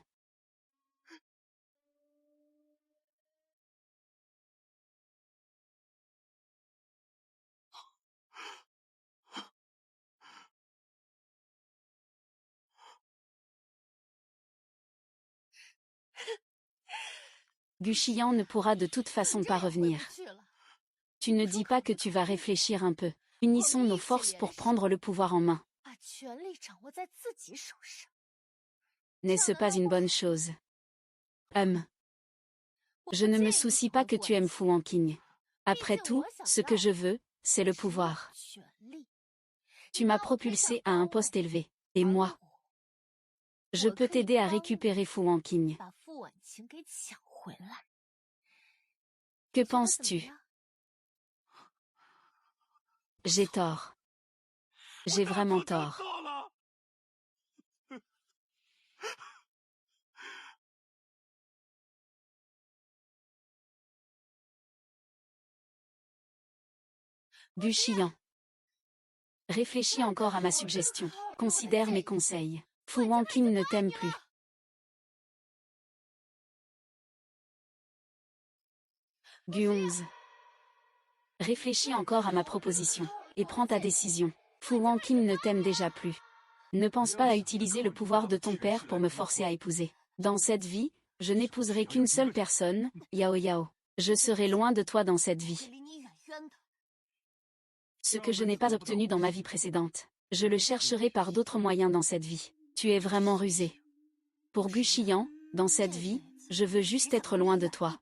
Gu Xiyan ne pourra de toute façon pas revenir. Tu ne dis pas que tu vas réfléchir un peu. Unissons nos forces pour prendre le pouvoir en main. N'est-ce pas une bonne chose? Je ne me soucie pas que tu aimes Fu Wanqing. Après tout, ce que je veux, c'est le pouvoir. Tu m'as propulsé à un poste élevé. Et moi? Je peux t'aider à récupérer Fu Wanqing. Que penses-tu? J'ai tort. J'ai vraiment tort. Gu Xiyan. Réfléchis encore à ma suggestion. Considère mes conseils. Fu Wanqing ne t'aime plus. Gu 11. Réfléchis encore à ma proposition. Et prends ta décision. Fu Wanqing ne t'aime déjà plus. Ne pense pas à utiliser le pouvoir de ton père pour me forcer à épouser. Dans cette vie, je n'épouserai qu'une seule personne, Yao Yao. Je serai loin de toi dans cette vie. Ce que je n'ai pas obtenu dans ma vie précédente, je le chercherai par d'autres moyens dans cette vie. Tu es vraiment rusé. Pour Gu Xiyan, dans cette vie, je veux juste être loin de toi.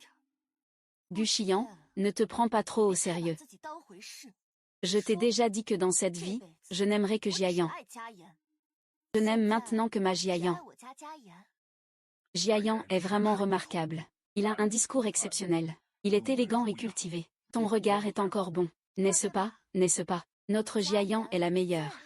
Gu Xiyan, ne te prends pas trop au sérieux. Je t'ai déjà dit que dans cette vie, je n'aimerai que Jiayan. Je n'aime maintenant que ma Jiayan. Jiayan est vraiment remarquable. Il a un discours exceptionnel. Il est élégant et cultivé. Ton regard est encore bon. N'est-ce pas, n'est-ce pas? Notre Jiayan est la meilleure.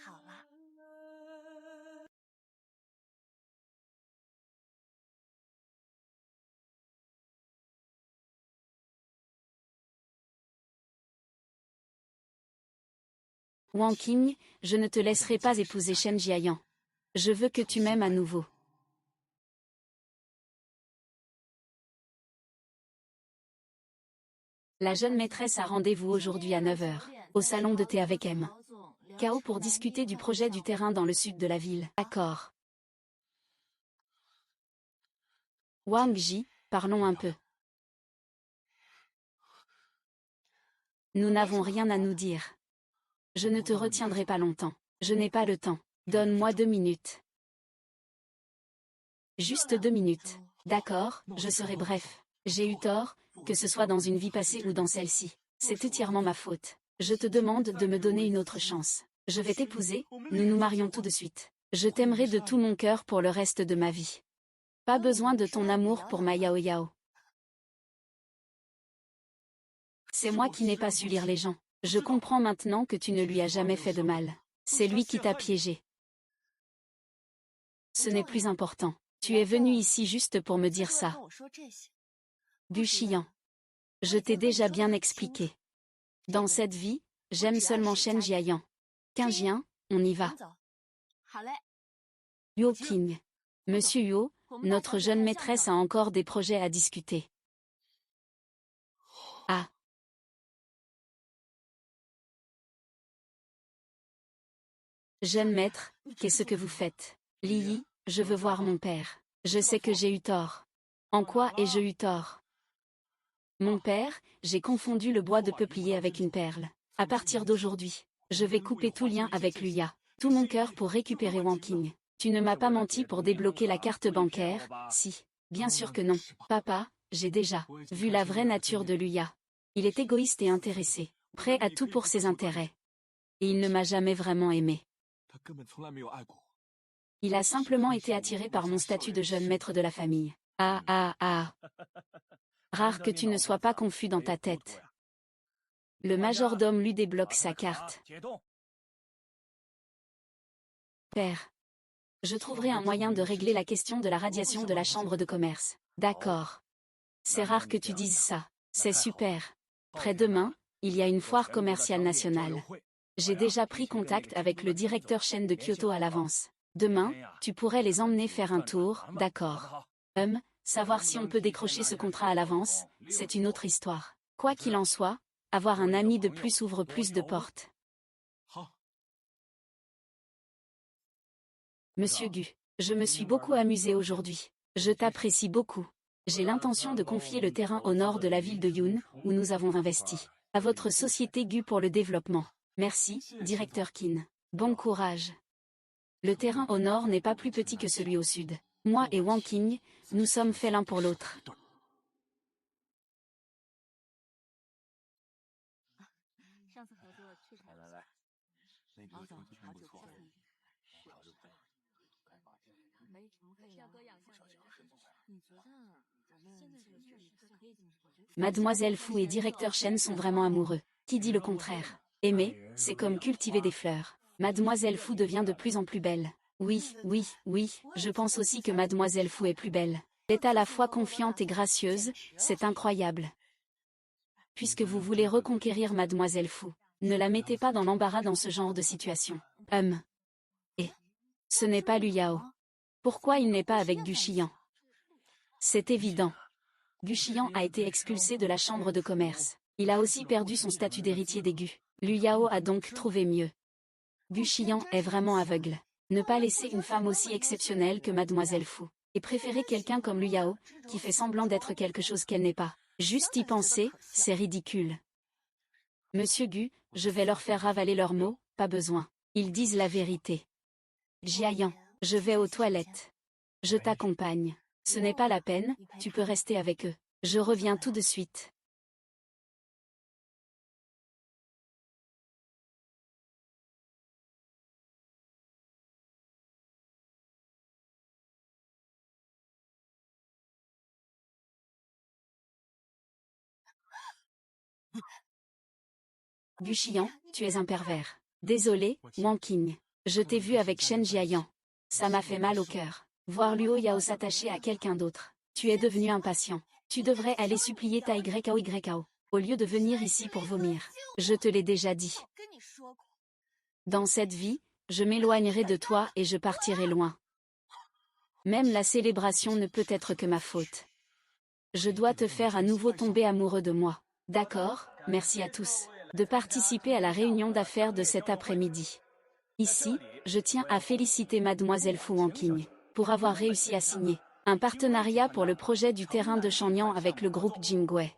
Wanqing, je ne te laisserai pas épouser Shen Jiayan. Je veux que tu m'aimes à nouveau. La jeune maîtresse a rendez-vous aujourd'hui à 9 heures, au salon de thé avec M. Kao pour discuter du projet du terrain dans le sud de la ville. D'accord. Wang Ji, parlons un peu. Nous n'avons rien à nous dire. Je ne te retiendrai pas longtemps. Je n'ai pas le temps. Donne-moi 2 minutes. Juste 2 minutes. D'accord, je serai bref. J'ai eu tort, que ce soit dans une vie passée ou dans celle-ci. C'est entièrement ma faute. Je te demande de me donner une autre chance. Je vais t'épouser, nous nous marions tout de suite. Je t'aimerai de tout mon cœur pour le reste de ma vie. Pas besoin de ton amour pour ma Yao Yao. C'est moi qui n'ai pas su lire les gens. Je comprends maintenant que tu ne lui as jamais fait de mal. C'est lui qui t'a piégé. Ce n'est plus important. Tu es venu ici juste pour me dire ça. Du chiant. Je t'ai déjà bien expliqué. Dans cette vie, j'aime seulement Shen Jiayan. Qingjian, on y va. Yuo King. Monsieur Yuo, notre jeune maîtresse a encore des projets à discuter. Ah. Jeune maître, qu'est-ce que vous faites? Li, je veux voir mon père. Je sais que j'ai eu tort. En quoi ai-je eu tort? Mon père, j'ai confondu le bois de peuplier avec une perle. À partir d'aujourd'hui, je vais couper tout lien avec Luya. Tout mon cœur pour récupérer Wanqing. Tu ne m'as pas menti pour débloquer la carte bancaire, si. Bien sûr que non. Papa, j'ai déjà vu la vraie nature de Luya. Il est égoïste et intéressé, prêt à tout pour ses intérêts. Et il ne m'a jamais vraiment aimé. Il a simplement été attiré par mon statut de jeune maître de la famille. Ah ah ah. Rare que tu ne sois pas confus dans ta tête. Le majordome lui débloque sa carte. Père. Je trouverai un moyen de régler la question de la radiation de la chambre de commerce. D'accord. C'est rare que tu dises ça. C'est super. Après-demain, il y a une foire commerciale nationale. J'ai déjà pris contact avec le directeur chaîne de Kyoto à l'avance. Demain, tu pourrais les emmener faire un tour, d'accord. Savoir si on peut décrocher ce contrat à l'avance, c'est une autre histoire. Quoi qu'il en soit, avoir un ami de plus ouvre plus de portes. Monsieur Gu, je me suis beaucoup amusé aujourd'hui. Je t'apprécie beaucoup. J'ai l'intention de confier le terrain au nord de la ville de Yun, où nous avons investi, à votre société Gu pour le développement. Merci, directeur Qin. Bon courage. Le terrain au nord n'est pas plus petit que celui au sud. Moi et Wanqing, nous sommes faits l'un pour l'autre. Mademoiselle Fu et directeur Shen sont vraiment amoureux. Qui dit le contraire? Aimer, c'est comme cultiver des fleurs. Mademoiselle Fu devient de plus en plus belle. Oui, oui, oui, je pense aussi que Mademoiselle Fu est plus belle. Elle est à la fois confiante et gracieuse, c'est incroyable. Puisque vous voulez reconquérir Mademoiselle Fu, ne la mettez pas dans l'embarras dans ce genre de situation. Et ce n'est pas Lu Yao. Pourquoi il n'est pas avec Gu Xian? C'est évident. Gu Xian a été expulsé de la chambre de commerce. Il a aussi perdu son statut d'héritier des Gu. Lu Yao a donc trouvé mieux. Gu Xian est vraiment aveugle. Ne pas laisser une femme aussi exceptionnelle que Mademoiselle Fu. Et préférer quelqu'un comme Lu Yao, qui fait semblant d'être quelque chose qu'elle n'est pas. Juste y penser, c'est ridicule. Monsieur Gu, je vais leur faire ravaler leurs mots, pas besoin. Ils disent la vérité. Jiayan, je vais aux toilettes. Je t'accompagne. Ce n'est pas la peine, tu peux rester avec eux. Je reviens tout de suite. Gu Xian, tu es un pervers. Désolé, Wanqing. Je t'ai vu avec Shen Jiayan. Ça m'a fait mal au cœur. Voir Luo Yao s'attacher à quelqu'un d'autre. Tu es devenu impatient. Tu devrais aller supplier ta YAO, au lieu de venir ici pour vomir. Je te l'ai déjà dit. Dans cette vie, Je m'éloignerai de toi et je partirai loin. Même la célébration ne peut être que ma faute. Je dois te faire à nouveau tomber amoureux de moi. D'accord, merci à tous de participer à la réunion d'affaires de cet après-midi. Ici, je tiens à féliciter Mademoiselle Fu Wanqing pour avoir réussi à signer un partenariat pour le projet du terrain de Shenyang avec le groupe Jingwei.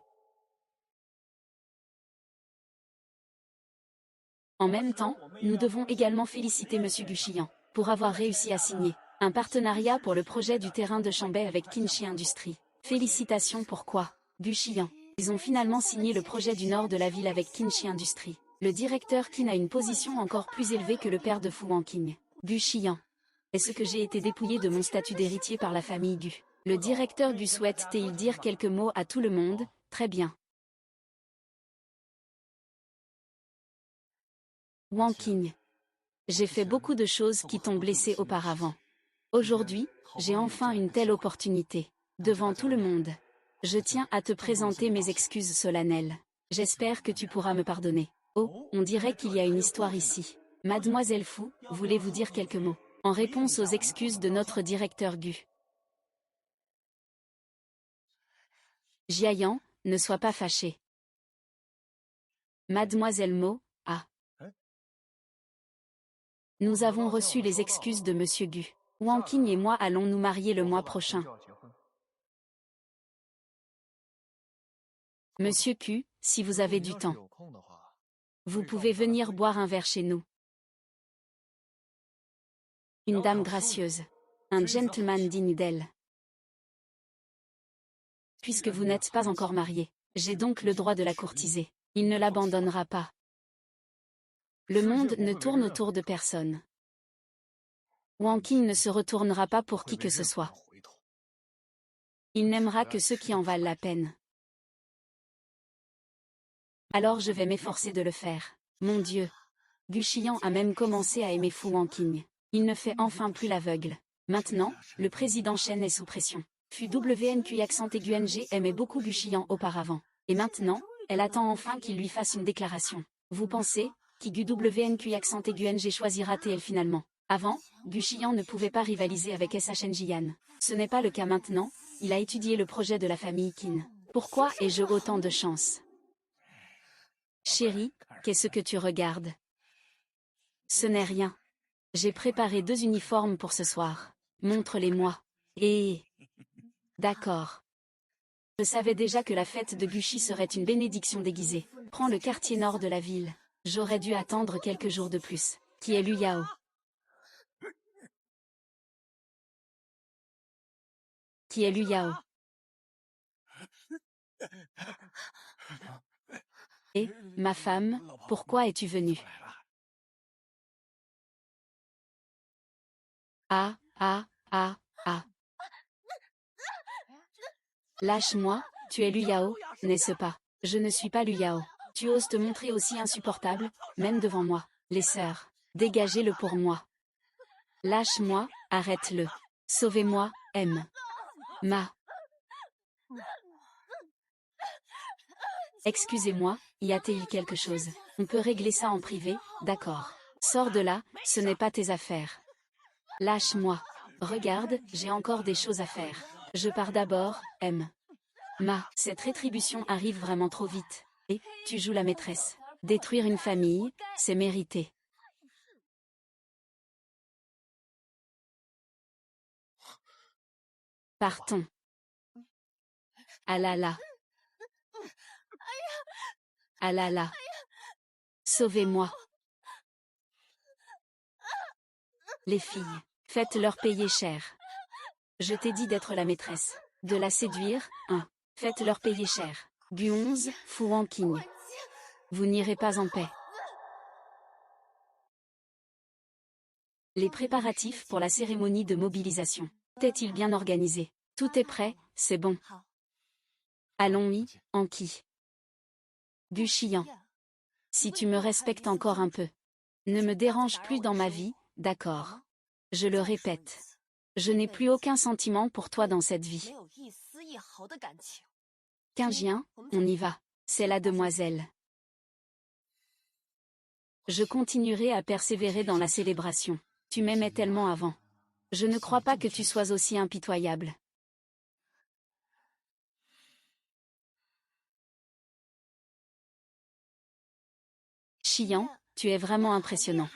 En même temps, nous devons également féliciter Monsieur Gu Xiyan pour avoir réussi à signer un partenariat pour le projet du terrain de Chambay avec Qinshi Industries. Félicitations pourquoi, Gu Xiyan. Ils ont finalement signé le projet du nord de la ville avec Qinshi Industries. Le directeur Qin a une position encore plus élevée que le père de Fu Wanqing. Gu Xiyan. Est-ce que j'ai été dépouillé de mon statut d'héritier par la famille Gu? Le directeur Gu souhaite-t-il dire quelques mots à tout le monde? Très bien. Wanqing. J'ai fait beaucoup de choses qui t'ont blessé auparavant. Aujourd'hui, j'ai enfin une telle opportunité. Devant tout le monde. Je tiens à te présenter mes excuses solennelles. J'espère que tu pourras me pardonner. Oh, on dirait qu'il y a une histoire ici. Mademoiselle Fu, voulez-vous dire quelques mots en réponse aux excuses de notre directeur Gu? Jiayan, ne sois pas fâché. Mademoiselle Mo, ah. Nous avons reçu les excuses de Monsieur Gu. Wanqing et moi allons nous marier le mois prochain. Monsieur Q, si vous avez du temps, vous pouvez venir boire un verre chez nous. Une dame gracieuse. Un gentleman digne d'elle. Puisque vous n'êtes pas encore marié, j'ai donc le droit de la courtiser. Il ne l'abandonnera pas. Le monde ne tourne autour de personne. Wanqing ne se retournera pas pour qui que ce soit. Il n'aimera que ceux qui en valent la peine. Alors je vais m'efforcer de le faire. Mon Dieu. Gu Xiyan a même commencé à aimer Fu Wanqing. Il ne fait enfin plus l'aveugle. Maintenant, le président Chen est sous pression. Fu WNQ accent aigu NG aimait beaucoup Gu Xiyan auparavant. Et maintenant, elle attend enfin qu'il lui fasse une déclaration. Vous pensez, qui Gu WNQ accent aigu NG choisira TL finalement? Avant, Gu Xiyan ne pouvait pas rivaliser avec SHN Jian. Ce n'est pas le cas maintenant, il a étudié le projet de la famille Qin. Pourquoi ai-je autant de chance? Chérie, qu'est-ce que tu regardes? Ce n'est rien. J'ai préparé 2 uniformes pour ce soir. Montre-les-moi. Et... D'accord. Je savais déjà que la fête de Gucci serait une bénédiction déguisée. Prends le quartier nord de la ville. J'aurais dû attendre quelques jours de plus. Qui est Lu Yao? Qui est Lu Yao? Et, ma femme, pourquoi es-tu venue? Ah, ah, ah, ah. Lâche-moi, tu es Lu Yao, n'est-ce pas? Je ne suis pas Lu Yao. Tu oses te montrer aussi insupportable, même devant moi. Les sœurs, dégagez-le pour moi. Lâche-moi, arrête-le. Sauvez-moi, M. Ma. Excusez-moi, y a-t-il quelque chose? On peut régler ça en privé, d'accord. Sors de là, ce n'est pas tes affaires. Lâche-moi. Regarde, j'ai encore des choses à faire. Je pars d'abord, M. Ma, cette rétribution arrive vraiment trop vite. Et, tu joues la maîtresse. Détruire une famille, c'est mérité. Partons. Ah là là. Ah là là. Sauvez-moi. Les filles, faites-leur payer cher. Je t'ai dit d'être la maîtresse. De la séduire, hein. Faites-leur payer cher. Gu 11, Fu Wanqing. Vous n'irez pas en paix. Les préparatifs pour la cérémonie de mobilisation. Est-il bien organisé? Tout est prêt, c'est bon. Allons-y, Anki. Gu Xiyan. Si tu me respectes encore un peu. Ne me dérange plus dans ma vie, d'accord. Je le répète. Je n'ai plus aucun sentiment pour toi dans cette vie. Quinjien, on y va. C'est la demoiselle. Je continuerai à persévérer dans la célébration. Tu m'aimais tellement avant. Je ne crois pas que tu sois aussi impitoyable. Chiant, tu es vraiment impressionnant.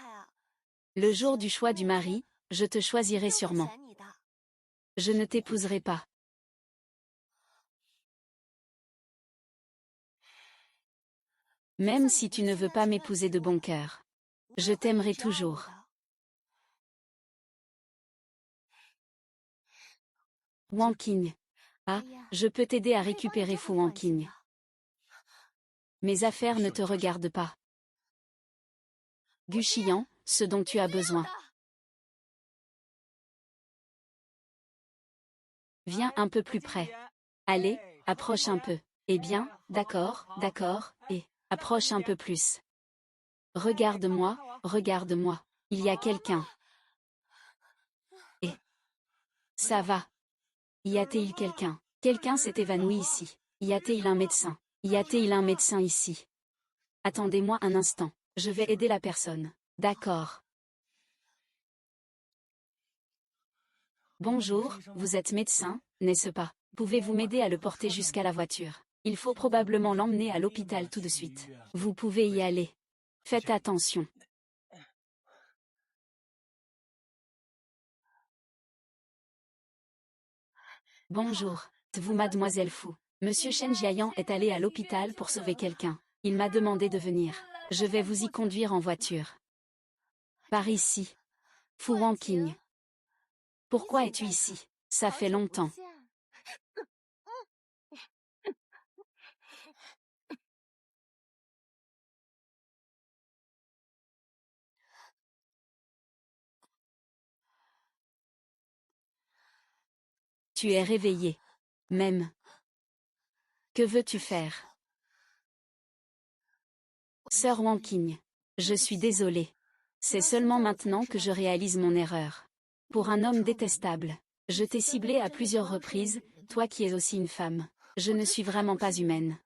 Le jour du choix du mari, je te choisirai sûrement. Je ne t'épouserai pas. Même si tu ne veux pas m'épouser de bon cœur. Je t'aimerai toujours. Wang Qing. Ah, je peux t'aider à récupérer Fu Wang Qing. Mes affaires ne te regardent pas. Gu Xian, ce dont tu as besoin. Viens un peu plus près. Allez, approche un peu. Eh bien, d'accord, et approche un peu plus. Regarde-moi, regarde-moi. Il y a quelqu'un. Et ça va. Y a-t-il quelqu'un? Quelqu'un s'est évanoui ici. Y a-t-il un médecin? Y a-t-il un médecin ici? Attendez-moi un instant. Je vais aider la personne. D'accord. Bonjour, vous êtes médecin, n'est-ce pas? Pouvez-vous m'aider à le porter jusqu'à la voiture? Il faut probablement l'emmener à l'hôpital tout de suite. Vous pouvez y aller. Faites attention. Bonjour, vous mademoiselle Fu. Monsieur Shen Jiayan est allé à l'hôpital pour sauver quelqu'un. Il m'a demandé de venir. Je vais vous y conduire en voiture. Par ici. Fu Wangqing. Pourquoi es-tu ici? Ça fait longtemps. Tu es réveillé. Même. Que veux-tu faire? Sœur Wangqing. Je suis désolée. C'est seulement maintenant que je réalise mon erreur. Pour un homme détestable. Je t'ai ciblé à plusieurs reprises, toi qui es aussi une femme. Je ne suis vraiment pas humaine.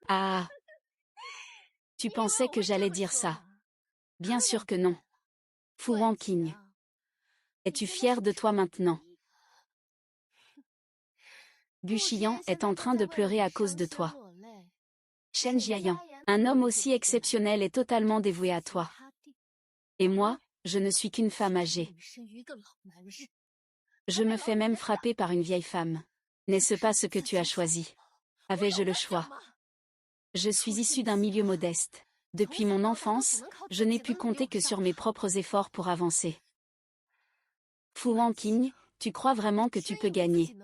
Ah. Tu pensais que j'allais dire ça? Bien sûr que non. Fu Wangqing. Es-tu fière de toi maintenant? Gu Xian est en train de pleurer à cause de toi. Shen Jiayan, un homme aussi exceptionnel et totalement dévoué à toi. Et moi, je ne suis qu'une femme âgée. Je me fais même frapper par une vieille femme. N'est-ce pas ce que tu as choisi? Avais-je le choix? Je suis issue d'un milieu modeste. Depuis mon enfance, je n'ai pu compter que sur mes propres efforts pour avancer. Fu Wangqing, tu crois vraiment que tu peux gagner?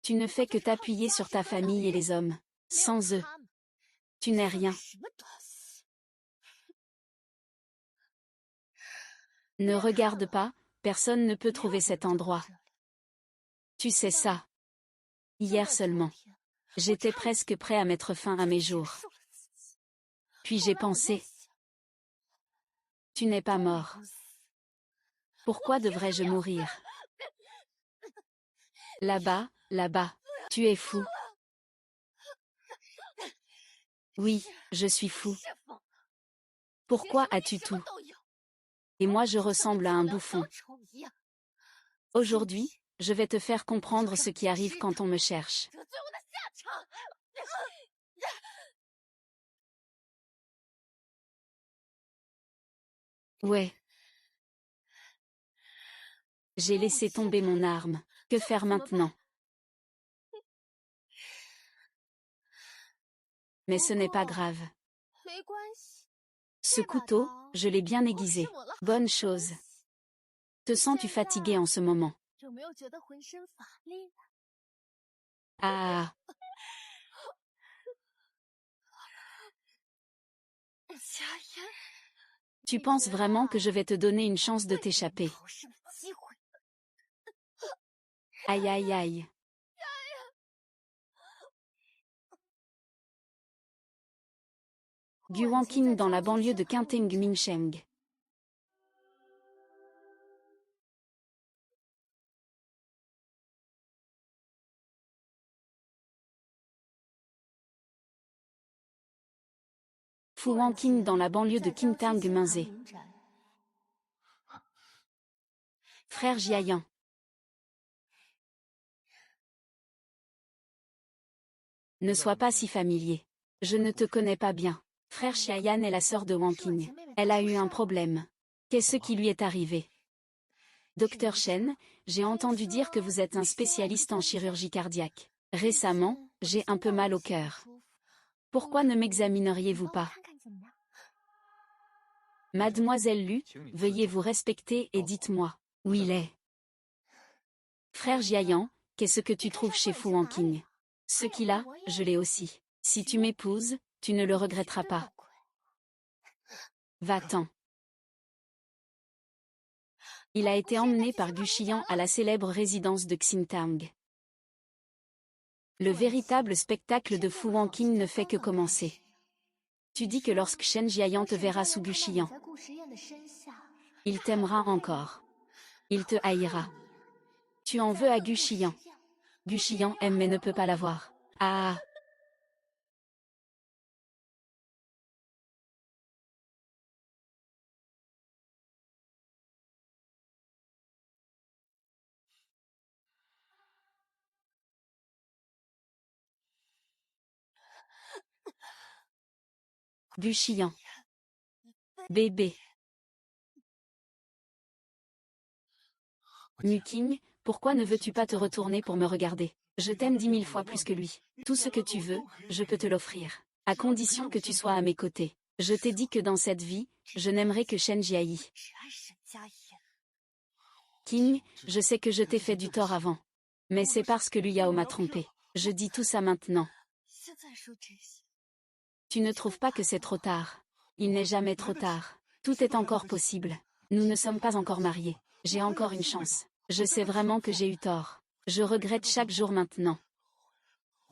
Tu ne fais que t'appuyer sur ta famille et les hommes. Sans eux, tu n'es rien. Ne regarde pas, personne ne peut trouver cet endroit. Tu sais ça. Hier seulement. J'étais presque prêt à mettre fin à mes jours. Puis j'ai pensé. Tu n'es pas mort. Pourquoi devrais-je mourir? Là-bas, là-bas. Tu es fou. Oui, je suis fou. Pourquoi as-tu tout? Et moi je ressemble à un bouffon. Aujourd'hui, je vais te faire comprendre ce qui arrive quand on me cherche. Ouais. J'ai laissé tomber mon arme. Que faire maintenant? Mais ce n'est pas grave. Ce couteau, je l'ai bien aiguisé. Bonne chose. Te sens-tu fatigué en ce moment? Ah. Tu penses vraiment que je vais te donner une chance de t'échapper? Aïe aïe aïe. Gu Wangqing dans la banlieue de Qinting Minsheng. Fu Wanqing dans la banlieue de Qingtang Minze. Frère Jiayan. Ne sois pas si familier. Je ne te connais pas bien. Frère Xiayan est la sœur de Wanqing. Elle a eu un problème. Qu'est-ce qui lui est arrivé? Docteur Shen, j'ai entendu dire que vous êtes un spécialiste en chirurgie cardiaque. Récemment, j'ai un peu mal au cœur. Pourquoi ne m'examineriez-vous pas? Mademoiselle Lu, veuillez vous respecter et dites-moi, où il est. Frère Jiayan, qu'est-ce que tu trouves chez Fu Wanqing? Ce qu'il a, je l'ai aussi. Si tu m'épouses, tu ne le regretteras pas. Va-t'en. Il a été emmené par Gu Xian à la célèbre résidence de Xintang. Le véritable spectacle de Fu Wanqing ne fait que commencer. Tu dis que lorsque Shen Jiayan te verra sous Gu Xian, il t'aimera encore. Il te haïra. Tu en veux à Gu Xian. Gu Xian aime mais ne peut pas l'avoir. Ah! Gu Xian. Bébé. Nuking, pourquoi ne veux-tu pas te retourner pour me regarder? Je t'aime 10 000 fois plus que lui. Tout ce que tu veux, je peux te l'offrir. À condition que tu sois à mes côtés. Je t'ai dit que dans cette vie, je n'aimerai que Shen Jiayi. King, je sais que je t'ai fait du tort avant. Mais c'est parce que Liu Yao m'a trompé. Je dis tout ça maintenant. Tu ne trouves pas que c'est trop tard? Il n'est jamais trop tard. Tout est encore possible. Nous ne sommes pas encore mariés. J'ai encore une chance. Je sais vraiment que j'ai eu tort. Je regrette chaque jour maintenant.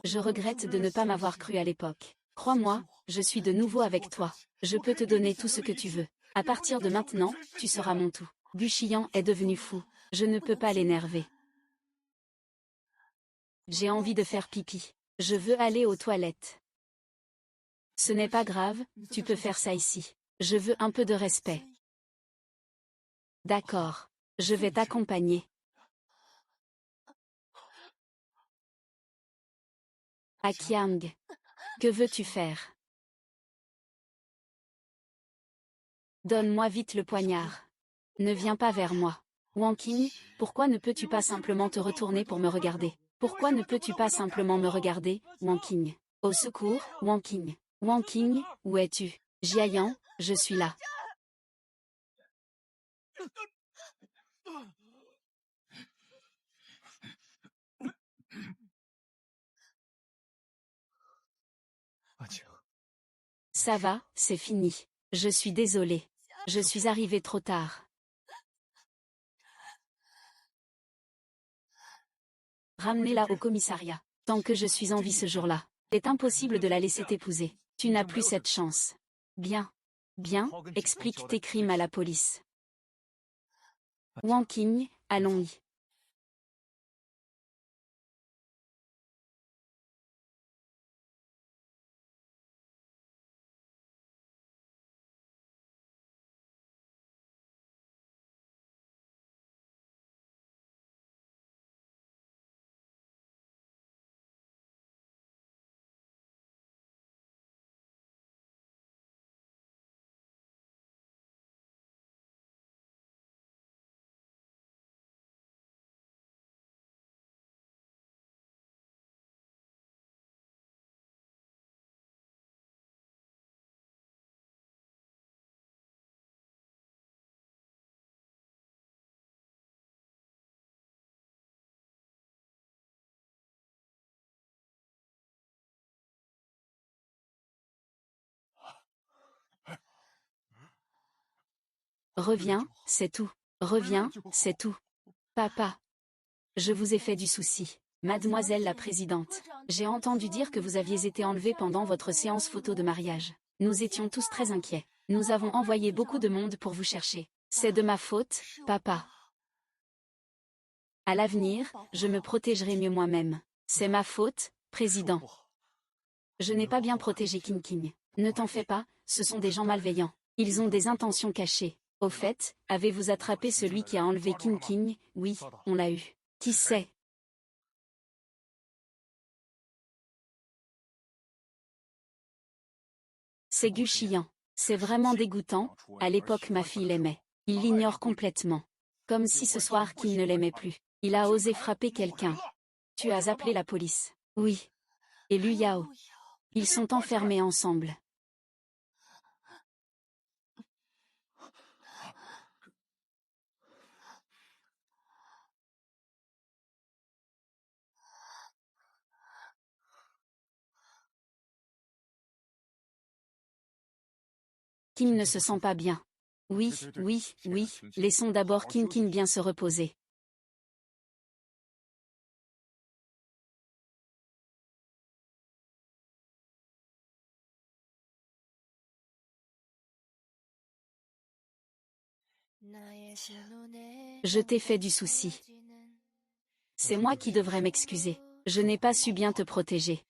Je regrette de ne pas m'avoir cru à l'époque. Crois-moi, je suis de nouveau avec toi. Je peux te donner tout ce que tu veux. À partir de maintenant, tu seras mon tout. Gu Xian est devenu fou. Je ne peux pas l'énerver. J'ai envie de faire pipi. Je veux aller aux toilettes. Ce n'est pas grave, tu peux faire ça ici. Je veux un peu de respect. D'accord. Je vais t'accompagner. Akiang. Que veux-tu faire? Donne-moi vite le poignard. Ne viens pas vers moi. Wanqing, pourquoi ne peux-tu pas simplement te retourner pour me regarder? Pourquoi ne peux-tu pas simplement me regarder, Wanqing? Au secours, Wanqing. Wanqing, où es-tu? Jiayan, je suis là. Ça va, c'est fini. Je suis désolé. Je suis arrivé trop tard. Ramenez-la au commissariat. Tant que je suis en vie ce jour-là, c'est impossible de la laisser t'épouser. Tu n'as plus cette chance. Bien. Bien, explique tes crimes à la police. Wanqing, allons-y. Reviens, c'est tout. Reviens, c'est tout. Papa. Je vous ai fait du souci. Mademoiselle la présidente, j'ai entendu dire que vous aviez été enlevée pendant votre séance photo de mariage. Nous étions tous très inquiets. Nous avons envoyé beaucoup de monde pour vous chercher. C'est de ma faute, papa. À l'avenir, je me protégerai mieux moi-même. C'est ma faute, président. Je n'ai pas bien protégé King King. Ne t'en fais pas, ce sont des gens malveillants. Ils ont des intentions cachées. Au fait, avez-vous attrapé celui qui a enlevé King King? Oui, on l'a eu. Qui c'est? C'est Gu Xiyan. C'est vraiment dégoûtant, à l'époque ma fille l'aimait. Il l'ignore complètement. Comme si ce soir qu'il ne l'aimait plus. Il a osé frapper quelqu'un. Tu as appelé la police? Oui. Et Lu Yao? Ils sont enfermés ensemble. Kim ne se sent pas bien. Oui, oui, oui, laissons d'abord King King bien se reposer. Je t'ai fait du souci. C'est moi qui devrais m'excuser. Je n'ai pas su bien te protéger.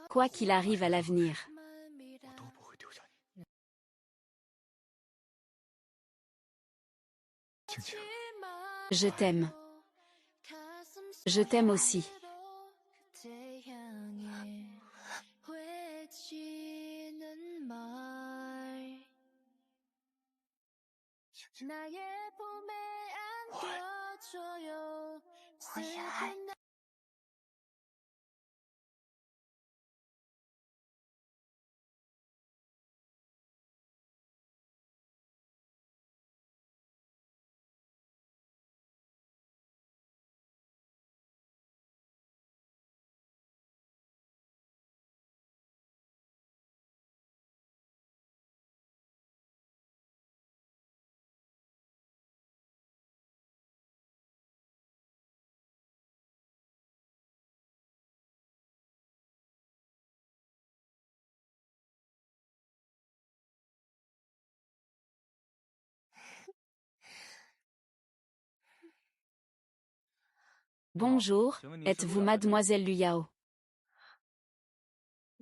Quoi qu'il arrive à l'avenir. Je t'aime. Je t'aime aussi. Bonjour, êtes-vous mademoiselle Lu Yao?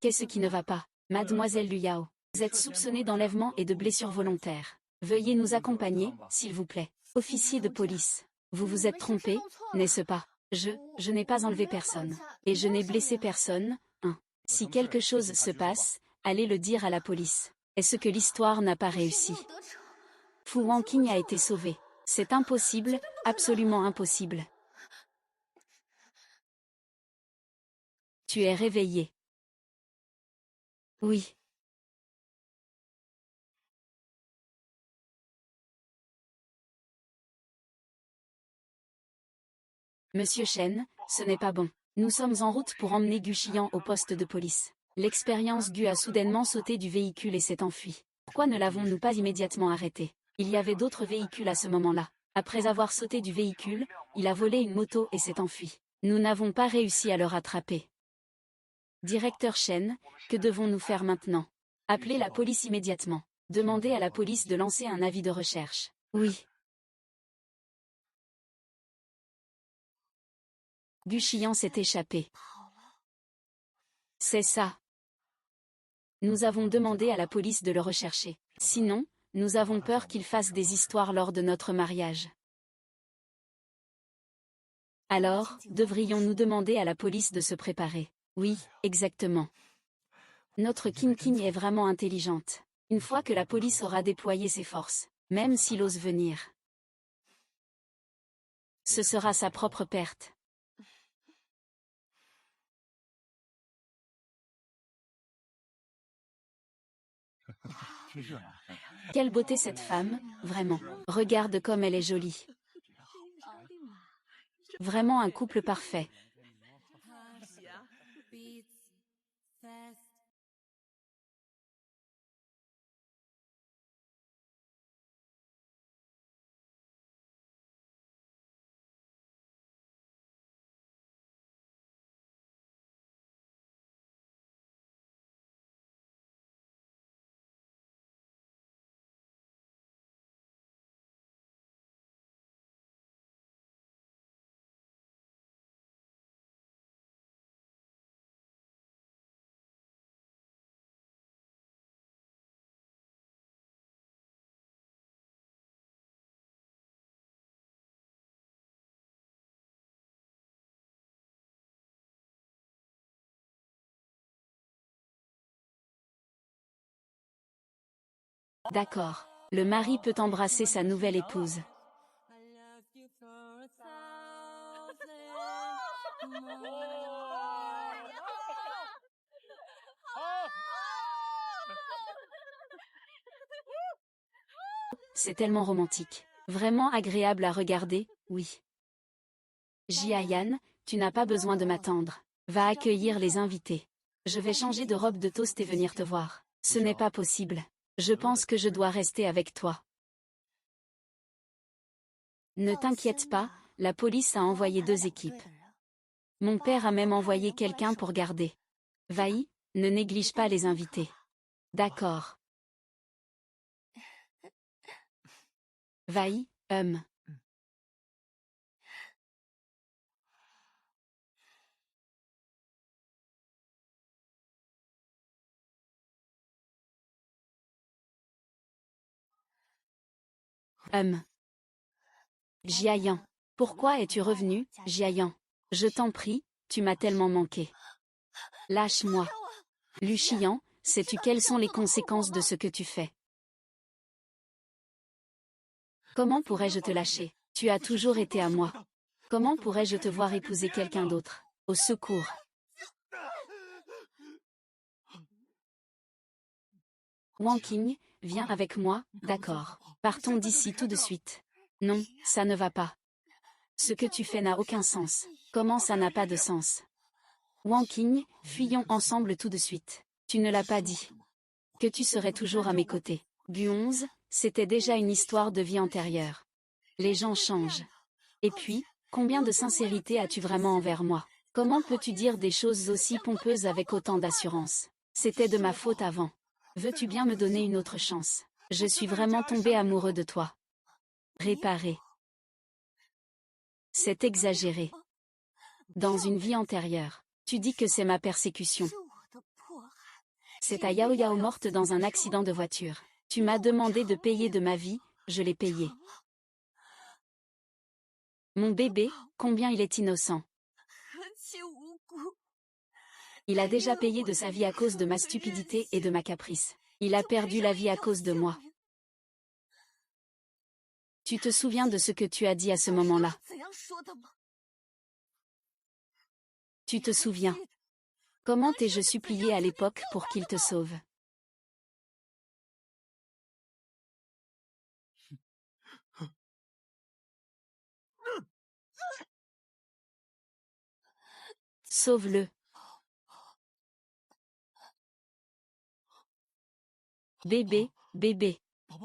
Qu'est-ce qui ne va pas, mademoiselle Lu Yao? Vous êtes soupçonnée d'enlèvement et de blessure volontaire. Veuillez nous accompagner, s'il vous plaît. Officier de police. Vous vous êtes trompé, n'est-ce pas? Je n'ai pas enlevé personne. Et je n'ai blessé personne, hein. Si quelque chose se passe, allez le dire à la police. Est-ce que l'histoire n'a pas réussi? Fu Wanqing a été sauvé. C'est impossible, absolument impossible. Tu es réveillé. Oui. Monsieur Chen, ce n'est pas bon. Nous sommes en route pour emmener Gu Xiyan au poste de police. L'expérience Gu a soudainement sauté du véhicule et s'est enfui. Pourquoi ne l'avons-nous pas immédiatement arrêté? Il y avait d'autres véhicules à ce moment-là. Après avoir sauté du véhicule, il a volé une moto et s'est enfui. Nous n'avons pas réussi à le rattraper. Directeur Chen, que devons-nous faire maintenant? Appelez la police immédiatement. Demandez à la police de lancer un avis de recherche. Oui. Gu Xiyan s'est échappé. C'est ça. Nous avons demandé à la police de le rechercher. Sinon, nous avons peur qu'il fasse des histoires lors de notre mariage. Alors, devrions-nous demander à la police de se préparer? Oui, exactement. Notre King King est vraiment intelligente. Une fois que la police aura déployé ses forces, même s'il ose venir, ce sera sa propre perte. Quelle beauté cette femme, vraiment. Regarde comme elle est jolie. Vraiment un couple parfait. D'accord. Le mari peut embrasser sa nouvelle épouse. C'est tellement romantique. Vraiment agréable à regarder, oui. Jiayan, tu n'as pas besoin de m'attendre. Va accueillir les invités. Je vais changer de robe de toast et venir te voir. Ce n'est pas possible. Je pense que je dois rester avec toi. Ne t'inquiète pas, la police a envoyé 2 équipes. Mon père a même envoyé quelqu'un pour garder. Vaï, ne néglige pas les invités. D'accord. Vaï, Jiayan. Pourquoi es-tu revenu, Jiayan? Je t'en prie, tu m'as tellement manqué. Lâche-moi. Luchian, sais-tu quelles sont les conséquences de ce que tu fais? Comment pourrais-je te lâcher? Tu as toujours été à moi. Comment pourrais-je te voir épouser quelqu'un d'autre? Au secours. Wang Qing, viens avec moi, d'accord. Partons d'ici tout de suite. Non, ça ne va pas. Ce que tu fais n'a aucun sens. Comment ça n'a pas de sens? Wang Qing, fuyons ensemble tout de suite. Tu ne l'as pas dit. Que tu serais toujours à mes côtés. Bu11, c'était déjà une histoire de vie antérieure. Les gens changent. Et puis, combien de sincérité as-tu vraiment envers moi? Comment peux-tu dire des choses aussi pompeuses avec autant d'assurance? C'était de ma faute avant. Veux-tu bien me donner une autre chance? Je suis vraiment tombé amoureux de toi. Réparer. C'est exagéré. Dans une vie antérieure, tu dis que c'est ma persécution. C'est ta Yao Yao morte dans un accident de voiture. Tu m'as demandé de payer de ma vie, je l'ai payé. Mon bébé, combien il est innocent. Il a déjà payé de sa vie à cause de ma stupidité et de ma caprice. Il a perdu la vie à cause de moi. Tu te souviens de ce que tu as dit à ce moment-là? Tu te souviens? Comment t'ai-je supplié à l'époque pour qu'il te sauve? Sauve-le. Bébé, bébé.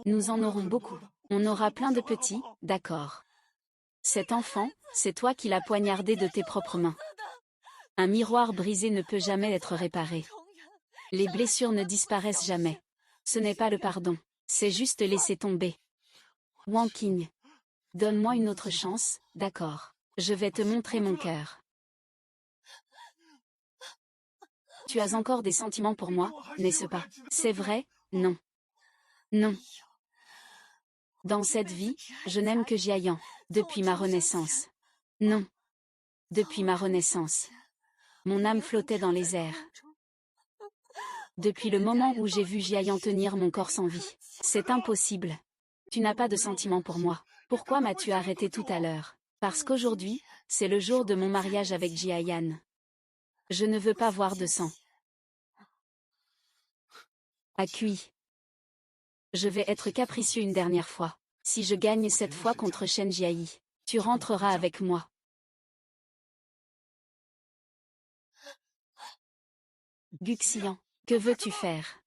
Nous en aurons beaucoup. On aura plein de petits, d'accord. Cet enfant, c'est toi qui l'as poignardé de tes propres mains. Un miroir brisé ne peut jamais être réparé. Les blessures ne disparaissent jamais. Ce n'est pas le pardon, c'est juste laisser tomber. Wang Qing. Donne-moi une autre chance, d'accord. Je vais te montrer mon cœur. Tu as encore des sentiments pour moi, n'est-ce pas? C'est vrai? Non. Non. Dans cette vie, je n'aime que Jiayan, depuis ma renaissance. Non. Depuis ma renaissance. Mon âme flottait dans les airs. Depuis le moment où j'ai vu Jiayan tenir mon corps sans vie. C'est impossible. Tu n'as pas de sentiments pour moi. Pourquoi m'as-tu arrêté tout à l'heure? Parce qu'aujourd'hui, c'est le jour de mon mariage avec Jiayan. Je ne veux pas voir de sang. À cuit. Je vais être capricieux une dernière fois. Si je gagne cette fois contre Shen Jiayi, tu rentreras avec moi. Guxian, que veux-tu faire?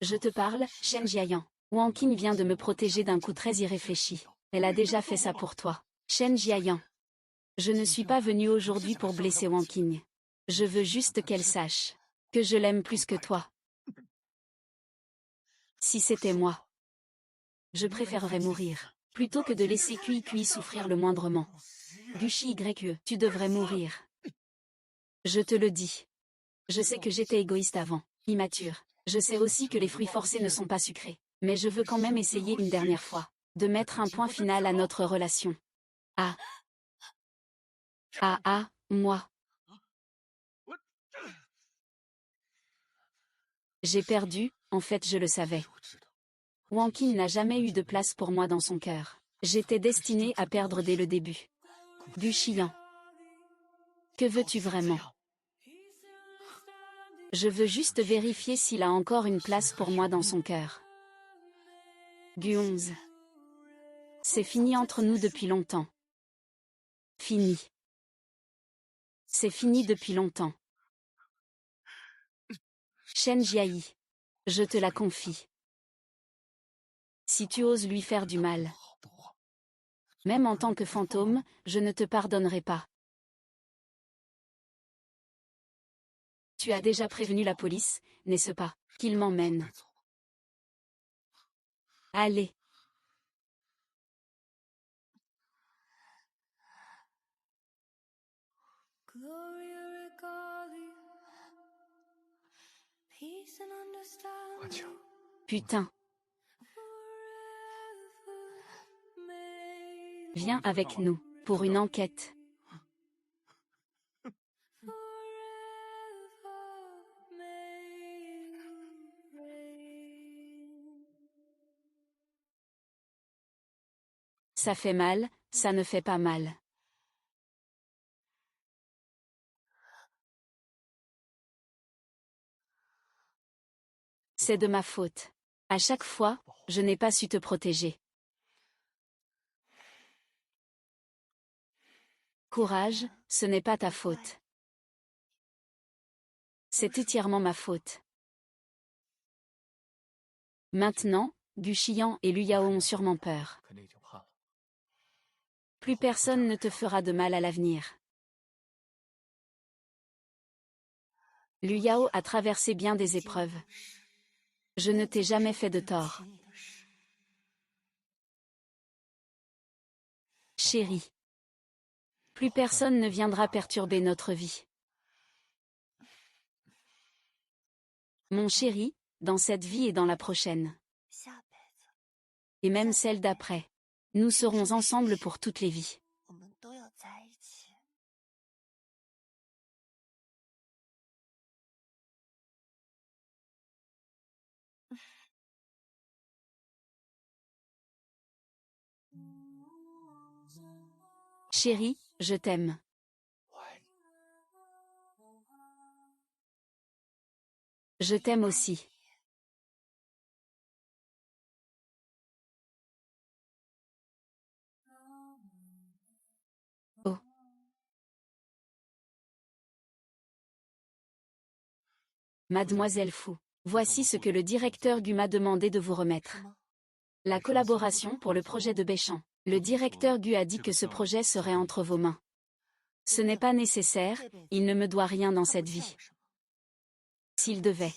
Je te parle, Shen Jiayan. Wang Qing vient de me protéger d'un coup très irréfléchi. Elle a déjà fait ça pour toi. Shen Jiayan. Je ne suis pas venu aujourd'hui pour blesser Wang Qing. Je veux juste qu'elle sache que je l'aime plus que toi. Si c'était moi, je préférerais mourir, plutôt que de laisser Kui souffrir le moindrement. Gushi YE, tu devrais mourir. Je te le dis. Je sais que j'étais égoïste avant, immature. Je sais aussi que les fruits forcés ne sont pas sucrés. Mais je veux quand même essayer une dernière fois, de mettre un point final à notre relation. Ah. Ah ah, moi. J'ai perdu, en fait je le savais. Wang Qin n'a jamais eu de place pour moi dans son cœur. J'étais destinée à perdre dès le début. Gu Xiyan. Que veux-tu vraiment? Je veux juste vérifier s'il a encore une place pour moi dans son cœur. Gu 11. C'est fini entre nous depuis longtemps. Fini. C'est fini depuis longtemps. Shen Jiayi. Je te la confie. Si tu oses lui faire du mal, même en tant que fantôme, je ne te pardonnerai pas. Tu as déjà prévenu la police, n'est-ce pas, qu'il m'emmène? Allez. Putain. Viens avec nous, pour une enquête. Ça fait mal, ça ne fait pas mal. C'est de ma faute. À chaque fois, je n'ai pas su te protéger. Courage, ce n'est pas ta faute. C'est entièrement ma faute. Maintenant, Gu Xiyan et Lu Yao ont sûrement peur. Plus personne ne te fera de mal à l'avenir. Lu Yao a traversé bien des épreuves. Je ne t'ai jamais fait de tort. Chérie. Plus personne ne viendra perturber notre vie. Mon chéri, dans cette vie et dans la prochaine. Et même celle d'après. Nous serons ensemble pour toutes les vies. Chérie, je t'aime. Je t'aime aussi. Oh. Mademoiselle Fu, voici ce que le directeur Gu m'a demandé de vous remettre. La collaboration pour le projet de Béchamp. Le directeur Gu a dit que ce projet serait entre vos mains. Ce n'est pas nécessaire, il ne me doit rien dans cette vie. S'il devait.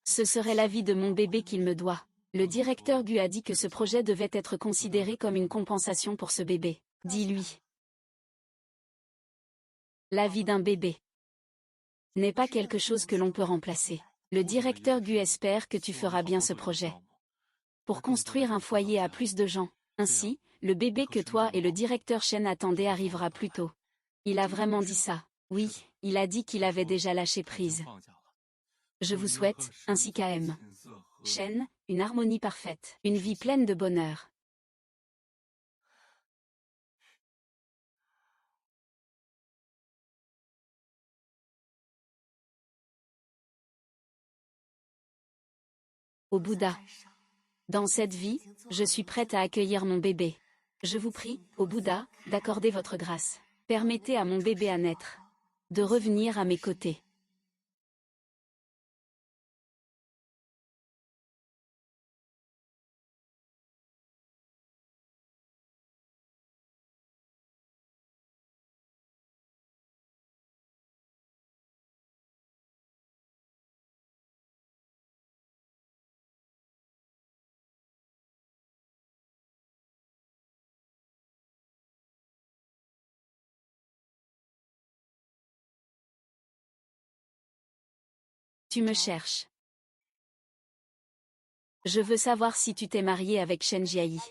Ce serait la vie de mon bébé qu'il me doit. Le directeur Gu a dit que ce projet devait être considéré comme une compensation pour ce bébé. Dis-lui. La vie d'un bébé n'est pas quelque chose que l'on peut remplacer. Le directeur Gu espère que tu feras bien ce projet. Pour construire un foyer à plus de gens. Ainsi, le bébé que toi et le directeur Shen attendaient arrivera plus tôt. Il a vraiment dit ça. Oui, il a dit qu'il avait déjà lâché prise. Je vous souhaite, ainsi qu'à M. Shen, une harmonie parfaite. Une vie pleine de bonheur. Au Bouddha. Dans cette vie, je suis prête à accueillir mon bébé. Je vous prie, au Bouddha, d'accorder votre grâce. Permettez à mon bébé à naître. De revenir à mes côtés. Tu me cherches. Je veux savoir si tu t'es marié avec Shen Jiayi.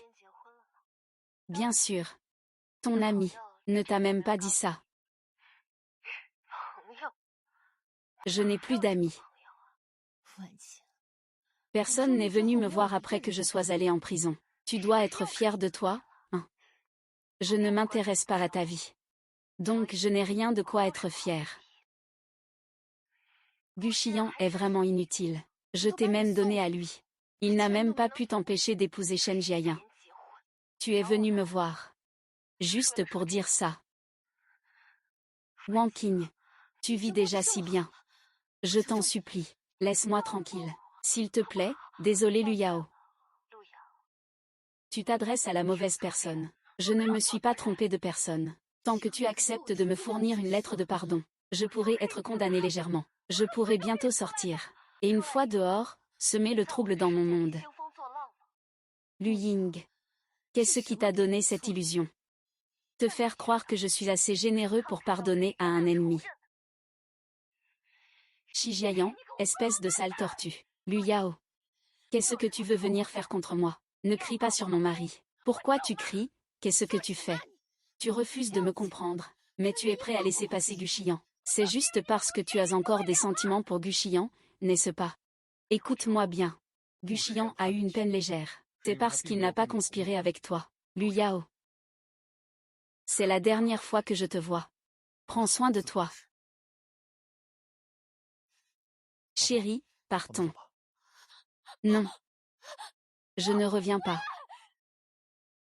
Bien sûr. Ton ami ne t'a même pas dit ça. Je n'ai plus d'amis. Personne n'est venu me voir après que je sois allée en prison. Tu dois être fier de toi, hein. Je ne m'intéresse pas à ta vie. Donc je n'ai rien de quoi être fier. Guqian est vraiment inutile. Je t'ai même donné à lui. Il n'a même pas pu t'empêcher d'épouser Shen Jiayan. Tu es venu me voir. Juste pour dire ça. Wang Qing. Tu vis déjà si bien. Je t'en supplie. Laisse-moi tranquille. S'il te plaît, désolé Lu Yao. Tu t'adresses à la mauvaise personne. Je ne me suis pas trompé de personne. Tant que tu acceptes de me fournir une lettre de pardon, je pourrai être condamné légèrement. Je pourrai bientôt sortir. Et une fois dehors, semer le trouble dans mon monde. Lu Ying. Qu'est-ce qui t'a donné cette illusion? Te faire croire que je suis assez généreux pour pardonner à un ennemi. Shi Jiayan, espèce de sale tortue. Lu Yao. Qu'est-ce que tu veux venir faire contre moi? Ne crie pas sur mon mari. Pourquoi tu cries? Qu'est-ce que tu fais? Tu refuses de me comprendre, mais tu es prêt à laisser passer Guqian. C'est juste parce que tu as encore des sentiments pour Guqian, n'est-ce pas? Écoute-moi bien. Guqian a eu une peine légère. C'est parce qu'il n'a pas conspiré avec toi. Lu Yao. C'est la dernière fois que je te vois. Prends soin de toi. Chérie, partons. Non. Je ne reviens pas.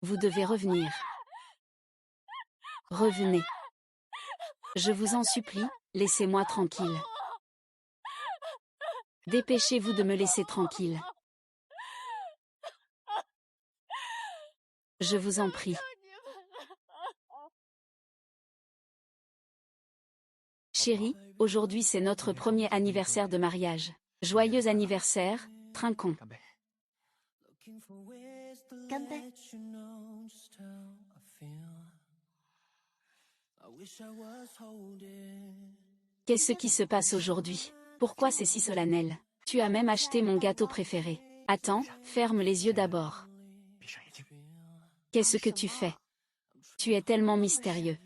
Vous devez revenir. Revenez. Je vous en supplie, laissez-moi tranquille. Dépêchez-vous de me laisser tranquille. Je vous en prie. Chérie, aujourd'hui c'est notre premier anniversaire de mariage. Joyeux anniversaire, trinquons. Qu'est-ce qui se passe aujourd'hui? Pourquoi c'est si solennel? Tu as même acheté mon gâteau préféré. Attends, ferme les yeux d'abord. Qu'est-ce que tu fais? Tu es tellement mystérieux.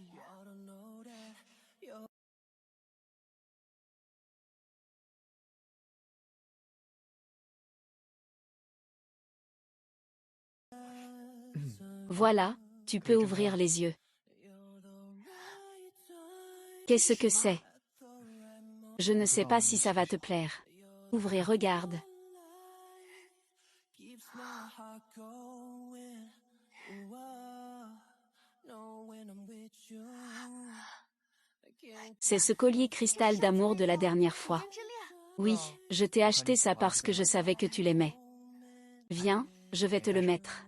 Voilà, tu peux ouvrir les yeux. Qu'est-ce que c'est? Je ne sais pas si ça va te plaire. Ouvre et regarde. C'est ce collier cristal d'amour de la dernière fois. Oui, je t'ai acheté ça parce que je savais que tu l'aimais. Viens, je vais te le mettre.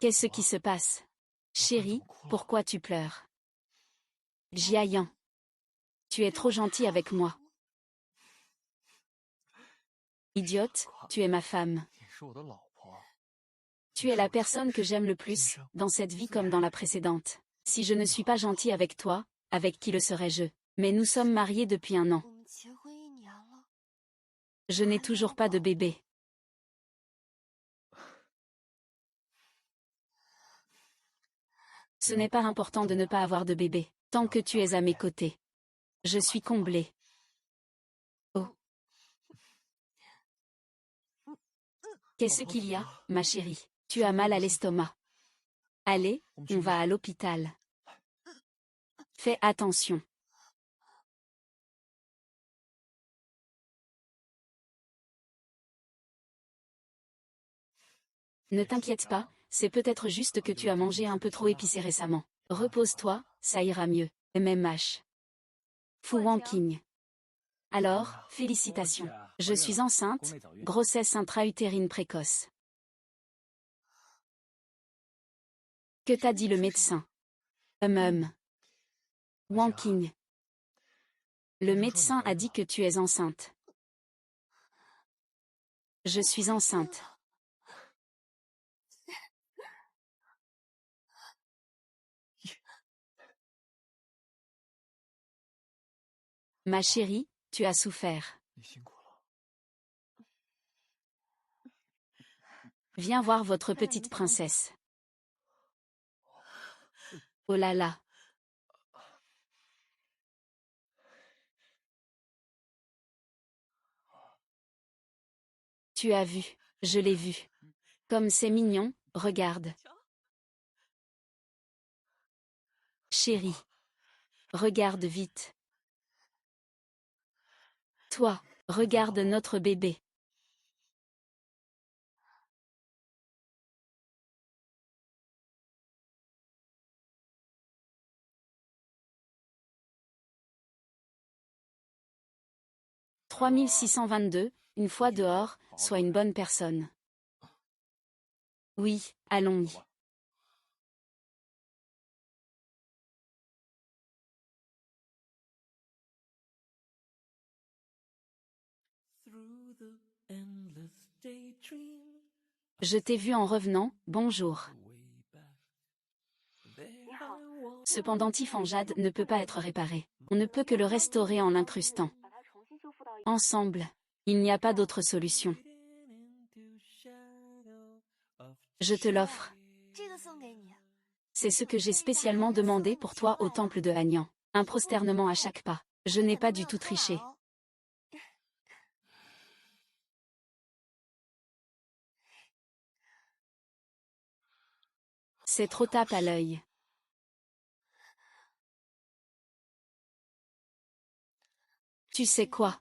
Qu'est-ce qui se passe? Chérie, pourquoi tu pleures? Jiayan. Tu es trop gentil avec moi. Idiote, tu es ma femme. Tu es la personne que j'aime le plus, dans cette vie comme dans la précédente. Si je ne suis pas gentil avec toi, avec qui le serais-je? Mais nous sommes mariés depuis 1 an. Je n'ai toujours pas de bébé. Ce n'est pas important de ne pas avoir de bébé, tant que tu es à mes côtés. Je suis comblée. Oh. Qu'est-ce qu'il y a, ma chérie? Tu as mal à l'estomac. Allez, on va à l'hôpital. Fais attention. Ne t'inquiète pas, c'est peut-être juste que tu as mangé un peu trop épicé récemment. Repose-toi, ça ira mieux. MMH. Fu Wanqing. Alors, félicitations. Je suis enceinte, grossesse intra-utérine précoce. Que t'a dit le médecin? Wanqing. Le médecin a dit que tu es enceinte. Je suis enceinte. Ma chérie, tu as souffert. Viens voir votre petite princesse. Oh là là. Tu as vu, je l'ai vu. Comme c'est mignon, regarde. Chérie. Regarde vite. Toi, regarde notre bébé. « 3622, une fois dehors, sois une bonne personne. » Oui, allons-y. Je t'ai vu en revenant, bonjour. Ce pendentif en jade ne peut pas être réparé. On ne peut que le restaurer en l'incrustant. Ensemble. Il n'y a pas d'autre solution. Je te l'offre. C'est ce que j'ai spécialement demandé pour toi au temple de Hagnan. Un prosternement à chaque pas. Je n'ai pas du tout triché. C'est trop tape à l'œil. Tu sais quoi?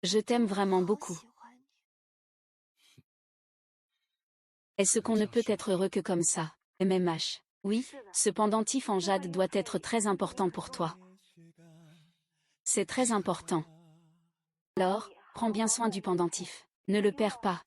Je t'aime vraiment beaucoup. Est-ce qu'on ne peut être heureux que comme ça? MMH. Oui, ce pendentif en jade doit être très important pour toi. C'est très important. Alors, prends bien soin du pendentif. Ne le perds pas.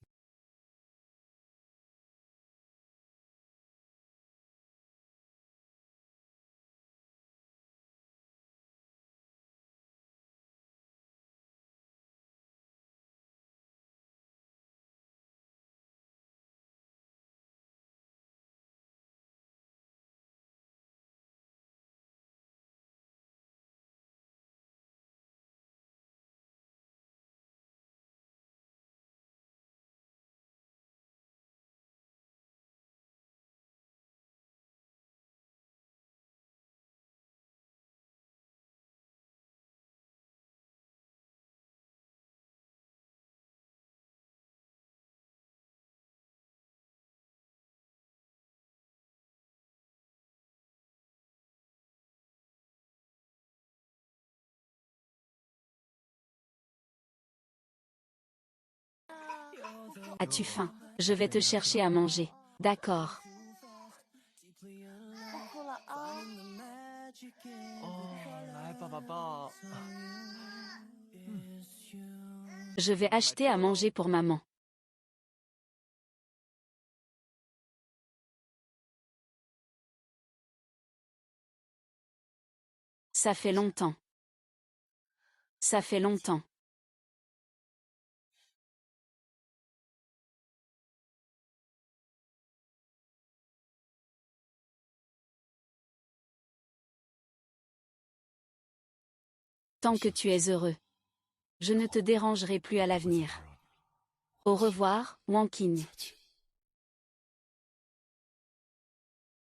As-tu faim? Je vais te chercher à manger. D'accord. Je vais acheter à manger pour maman. Ça fait longtemps. Ça fait longtemps. Tant que tu es heureux. Je ne te dérangerai plus à l'avenir. Au revoir, Wankin.